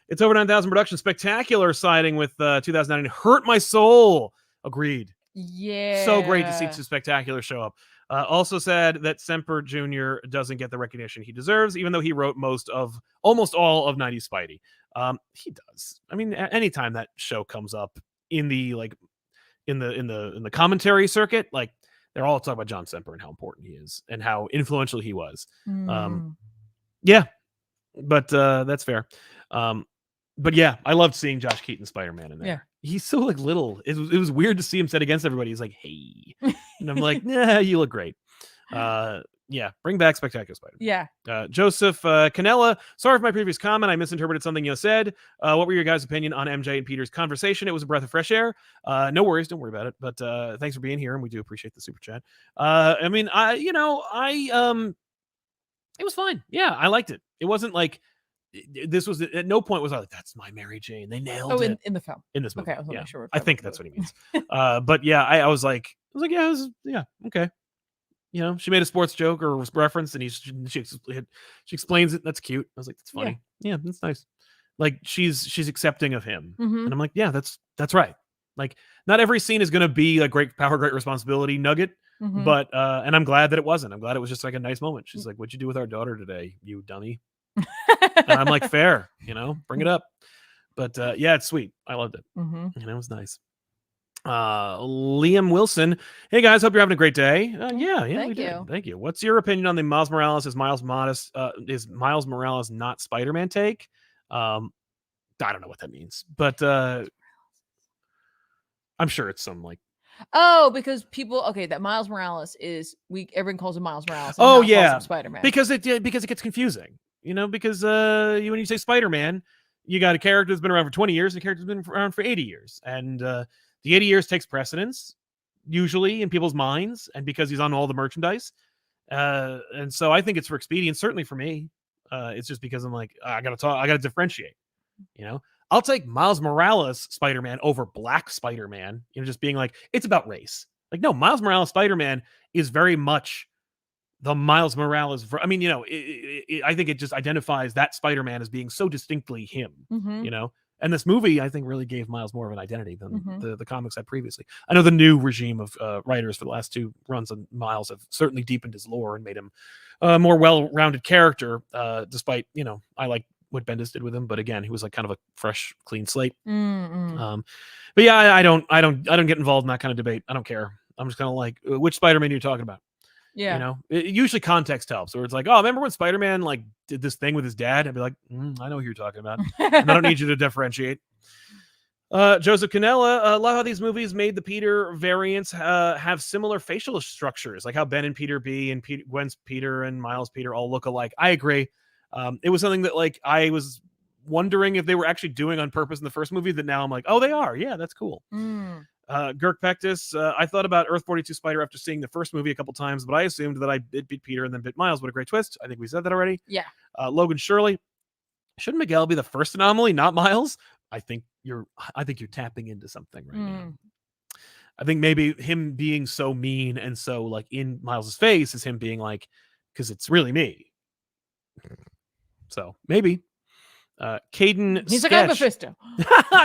it's over 9,000 production. Spectacular siding with 2009. Hurt my soul. Agreed. Yeah, so great to see Spectacular show up. Also said that Semper Jr. doesn't get the recognition he deserves, even though he wrote almost all of 90s Spidey. He does. I mean, anytime that show comes up in the in the commentary circuit, like. They're all talking about John Semper and how important he is and how influential he was. Yeah, but that's fair. But yeah, I loved seeing Josh Keaton Spider-Man in there. Yeah. He's so like little. It was weird to see him set against everybody. He's like, hey. And I'm like, nah, you look great. Yeah, bring back Spectacular Spider-Man. Yeah. Joseph Canella, sorry for my previous comment. I misinterpreted something you said. What were your guys' opinion on MJ and Peter's conversation? It was a breath of fresh air. No worries. Don't worry about it. But thanks for being here, and we do appreciate the super chat. I mean, it was fine. Yeah, I liked it. It wasn't like this was at no point was I like, that's my Mary Jane. They nailed it. In the film. In this movie. Okay, I was not sure. I think that's what he means. But yeah, I was like, okay. She made a sports joke or reference, and she explains it. That's cute. I was like, that's funny. Yeah, that's nice. Like she's accepting of him, and I'm like, yeah, that's right. Like not every scene is going to be a great power, great responsibility nugget, but and I'm glad that it wasn't. I'm glad it was just like a nice moment. She's like, "What'd you do with our daughter today, you dummy?" And I'm like, fair, bring it up. But yeah, it's sweet. I loved it. It was nice. Liam Wilson, hey guys, hope you're having a great day. Thank you. What's your opinion on the Miles Morales is Miles Morales not Spider-Man take? I don't know what that means, but I'm sure it's some like because that Miles Morales is everyone calls him Miles Morales. Oh yeah, Spider-Man because it gets confusing. because when you say Spider-Man, you got a character that's been around for 20 years and a character that's been around for 80 years. And the 80 years takes precedence, usually, in people's minds, and because he's on all the merchandise. And so I think it's for expedience, certainly for me. It's just because I'm like, I gotta differentiate. I'll take Miles Morales Spider-Man over Black Spider-Man, just being like, it's about race. Like, no, Miles Morales Spider-Man is very much the Miles Morales. I mean, I think it just identifies that Spider-Man as being so distinctly him, And this movie, I think, really gave Miles more of an identity than the comics had previously. I know the new regime of writers for the last 2 runs on Miles have certainly deepened his lore and made him a more well-rounded character, despite, I like what Bendis did with him, but again, he was like kind of a fresh, clean slate. But yeah, I don't get involved in that kind of debate. I don't care. I'm just kind of like, which Spider-Man are you talking about? Yeah. Usually context helps. Or it's like, oh, remember when Spider-Man like did this thing with his dad? I'd be like, I know who you're talking about. And I don't need you to differentiate. Joseph Canella, love how these movies made the Peter variants have similar facial structures, like how Ben and Peter B and Gwen's Peter and Miles Peter all look alike. I agree. It was something that like I was wondering if they were actually doing on purpose in the first movie, that now I'm like, oh, they are. Yeah, that's cool. Girk Pectus, I thought about Earth 42 Spider after seeing the first movie a couple times, but I assumed that I bit Peter and then bit Miles. What a great twist. I think we said that already. Yeah. Logan Shirley, shouldn't Miguel be the first anomaly, not Miles? I think you're tapping into something right now. I think maybe him being so mean and so like in Miles's face is him being like, because it's really me. So maybe. Caden He's Sketch. like, I'm Mephisto.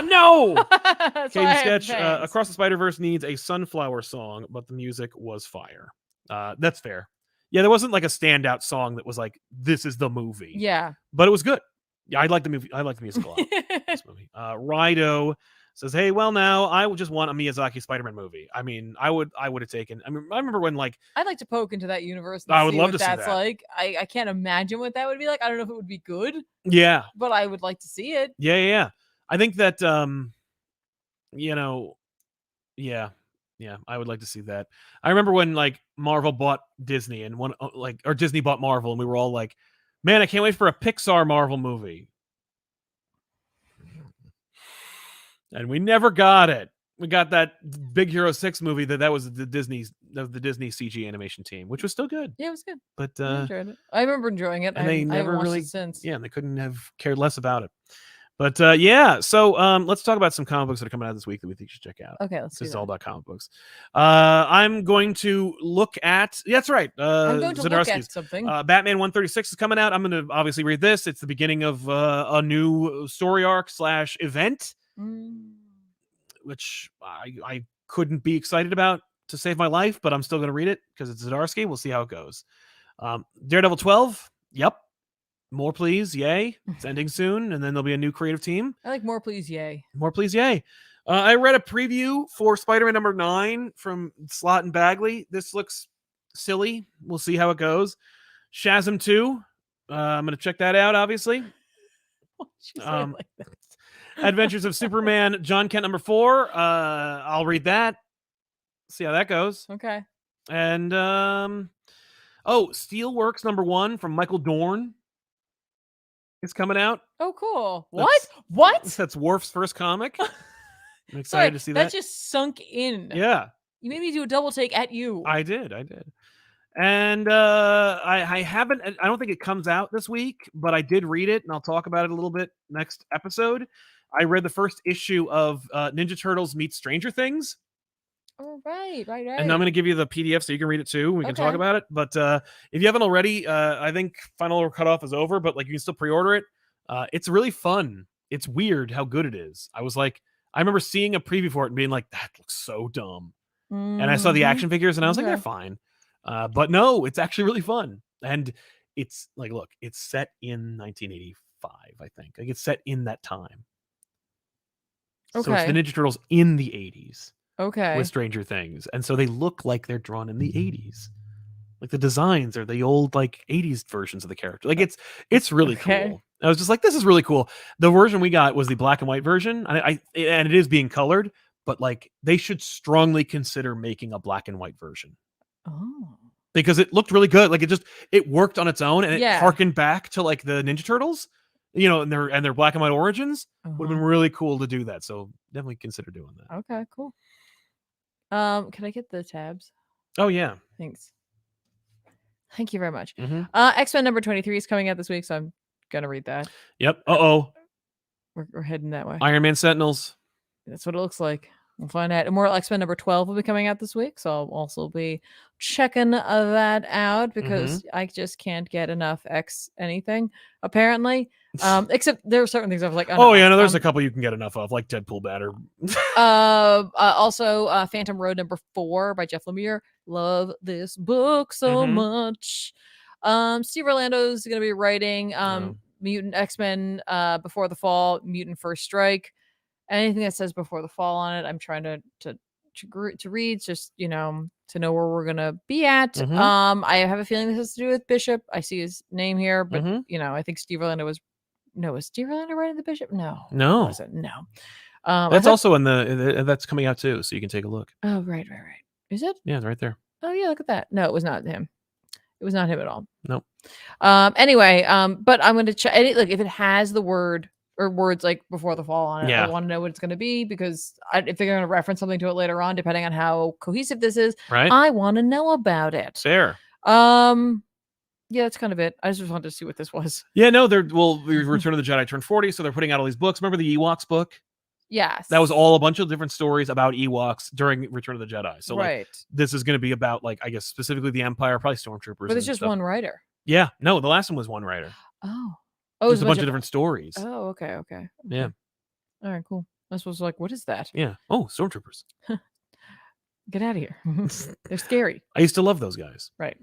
No! Caden Sketch, Across the Spider-Verse needs a Sunflower song, but the music was fire. That's fair. Yeah, there wasn't like a standout song that was like, this is the movie. Yeah. But it was good. Yeah, I like the movie. I like the music a lot. This movie. Rido says, hey, well, now I would just want a Miyazaki Spider-Man movie. I mean, I would have taken. I mean, I remember when like I'd like to poke into that universe. And I would love to see that's that. Like I can't imagine what that would be like. I don't know if it would be good. Yeah, but I would like to see it. Yeah. I think that yeah, I would like to see that. I remember when like Marvel bought Disney and or Disney bought Marvel, and we were all like, man, I can't wait for a Pixar Marvel movie. And we never got it. We got that Big Hero 6 movie that was the Disney CG animation team, which was still good. Yeah, it was good. But I enjoyed it. I remember enjoying it. And they never really since. Yeah, and they couldn't have cared less about it. But yeah, so let's talk about some comic books that are coming out this week that we think you should check out. Okay, let's do that. It's all about comic books. I'm going to look at. Yeah, that's right. I'm going to look at something. Batman 136 is coming out. I'm going to obviously read this. It's the beginning of a new story arc / event, which I couldn't be excited about to save my life, but I'm still going to read it because it's Zdarsky. We'll see how it goes. Daredevil 12. Yep. More please, yay. It's ending soon, and then there'll be a new creative team. I like more please, yay. More please, yay. I read a preview for Spider-Man number 9 from Slott and Bagley. This looks silly. We'll see how it goes. Shazam 2. I'm going to check that out, obviously. Like Adventures of Superman, John Kent number 4. I'll read that. See how that goes. Okay. And Steelworks number 1 from Michael Dorn. It's coming out. Oh, cool. What? That's Worf's first comic. I'm excited to see that. That just sunk in. Yeah. You made me do a double take at you. I did. And I haven't, I don't think it comes out this week, but I did read it, and I'll talk about it a little bit next episode. I read the first issue of Ninja Turtles Meet Stranger Things. Oh, right. And I'm going to give you the PDF so you can read it too. We can talk about it. But if you haven't already, I think final cutoff is over, but like you can still pre-order it. It's really fun. It's weird how good it is. I remember seeing a preview for it and being like, that looks so dumb. And I saw the action figures and I was like, they're fine. But no, it's actually really fun. And it's like, look, it's set in 1985, I think. Like it's set in that time. Okay. So it's the Ninja Turtles in the 80s. Okay. With Stranger Things. And so they look like they're drawn in the 80s. Like the designs are the old like 80s versions of the character. Like it's really cool. I was just like, this is really cool. The version we got was the black and white version. And it is being colored, but like they should strongly consider making a black and white version. Oh. because it looked really good. Like it worked on its own, and it Yeah. harkened back to like the Ninja Turtles, and their black and white origins. Would have been really cool to do that. So definitely consider doing that. Okay, cool. Can I get the tabs? Oh yeah. Thanks. Thank you very much. X-Men number 23 is coming out this week, so I'm gonna read that. Yep. We're heading that way. Iron Man Sentinels. That's what it looks like. We'll find out. Immortal X-Men number 12 will be coming out this week, so I'll also be checking that out because I just can't get enough X anything, apparently. Except there are certain things I was like, there's a couple you can get enough of, like Deadpool Banner. Also, Phantom Road number 4 by Jeff Lemire. Love this book so much. Steve Orlando's going to be writing Mutant X-Men Before the Fall, Mutant First Strike. Anything that says Before the Fall on it, I'm trying to read, just to know where we're gonna be at. I have a feeling this has to do with Bishop. I see his name here, but I think Steve Orlando was Steve Orlando writing the Bishop? No. Was it? No. That's also that's coming out too, so you can take a look. Oh, right. Is it? Yeah, it's right there. Oh yeah, look at that. No, it was not him. It was not him at all. Nope. Anyway, but I'm gonna check. Look, if it has the word or words like Before the Fall on it, I want to know what it's going to be, because if they're going to reference something to it later on, depending on how cohesive this is, I want to know about it. Fair. Yeah, that's kind of it. I just wanted to see what this was. Yeah, no, Return of the Jedi turned 40, so they're putting out all these books. Remember the Ewoks book? Yes. That was all a bunch of different stories about Ewoks during Return of the Jedi. So like, this is going to be about, like, I guess specifically the Empire, probably stormtroopers. But it's just one writer. Yeah, no, the last one was one writer. Oh, there's a bunch of different stories. Oh, okay. Yeah. All right, cool. I was like, what is that? Yeah. Oh, stormtroopers. Get out of here. They're scary. I used to love those guys. Right.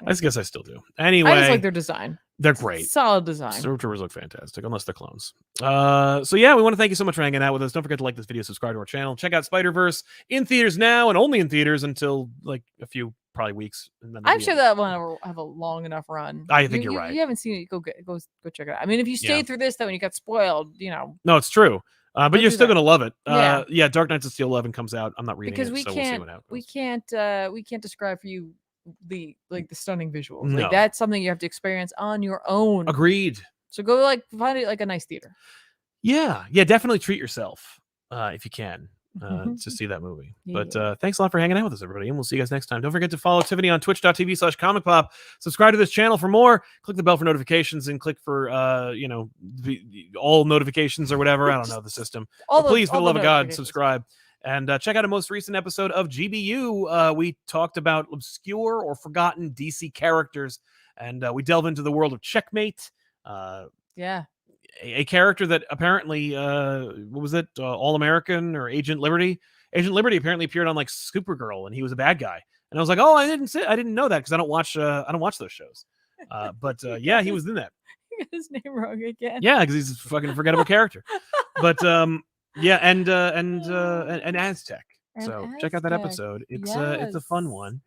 I guess I still do. Anyway, I just like their design. They're great. Solid design. Stormtroopers look fantastic, unless they're clones. So yeah, we want to thank you so much for hanging out with us. Don't forget to like this video, subscribe to our channel, check out Spider-Verse in theaters now, and only in theaters until like a few probably weeks. And then I'm sure that one will have a long enough run. I think you're right. You haven't seen it, go check it out. I mean, if you stayed through this, though, and you got spoiled, No, it's true. But you're still gonna love it. Yeah, Dark Knights of Steel 11 comes out. I'm not reading because it, so we'll see what happens. We can't describe for you the stunning visuals. No. Like, that's something you have to experience on your own. Agreed. So go find it like a nice theater. Yeah, definitely treat yourself if you can. To see that movie. But thanks a lot for hanging out with us, everybody, and we'll see you guys next time. Don't forget to follow Tiffany on twitch.tv/ComicPop. Subscribe to this channel for more. Click the bell for notifications, and click for all notifications or whatever. I don't know the system. Please, for the love of God, subscribe. And check out a most recent episode of GBU. We talked about obscure or forgotten DC characters, and we delve into the world of Checkmate. A character that apparently, what was it? All-American or Agent Liberty? Agent Liberty apparently appeared on like Supergirl, and he was a bad guy. And I was like, oh, I didn't know that, because I don't watch those shows. But yeah, he was in that. You got his name wrong again. Yeah, because he's a fucking forgettable character. But yeah, and Aztec. So check out that episode. It's a fun one.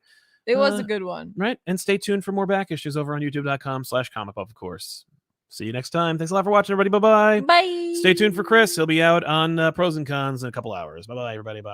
It was a good one. Right. And stay tuned for more back issues over on youtube.com/ComicPop, of course. See you next time. Thanks a lot for watching, everybody. Bye-bye. Bye. Stay tuned for Chris. He'll be out on Pros and Cons in a couple hours. Bye-bye, everybody. Bye.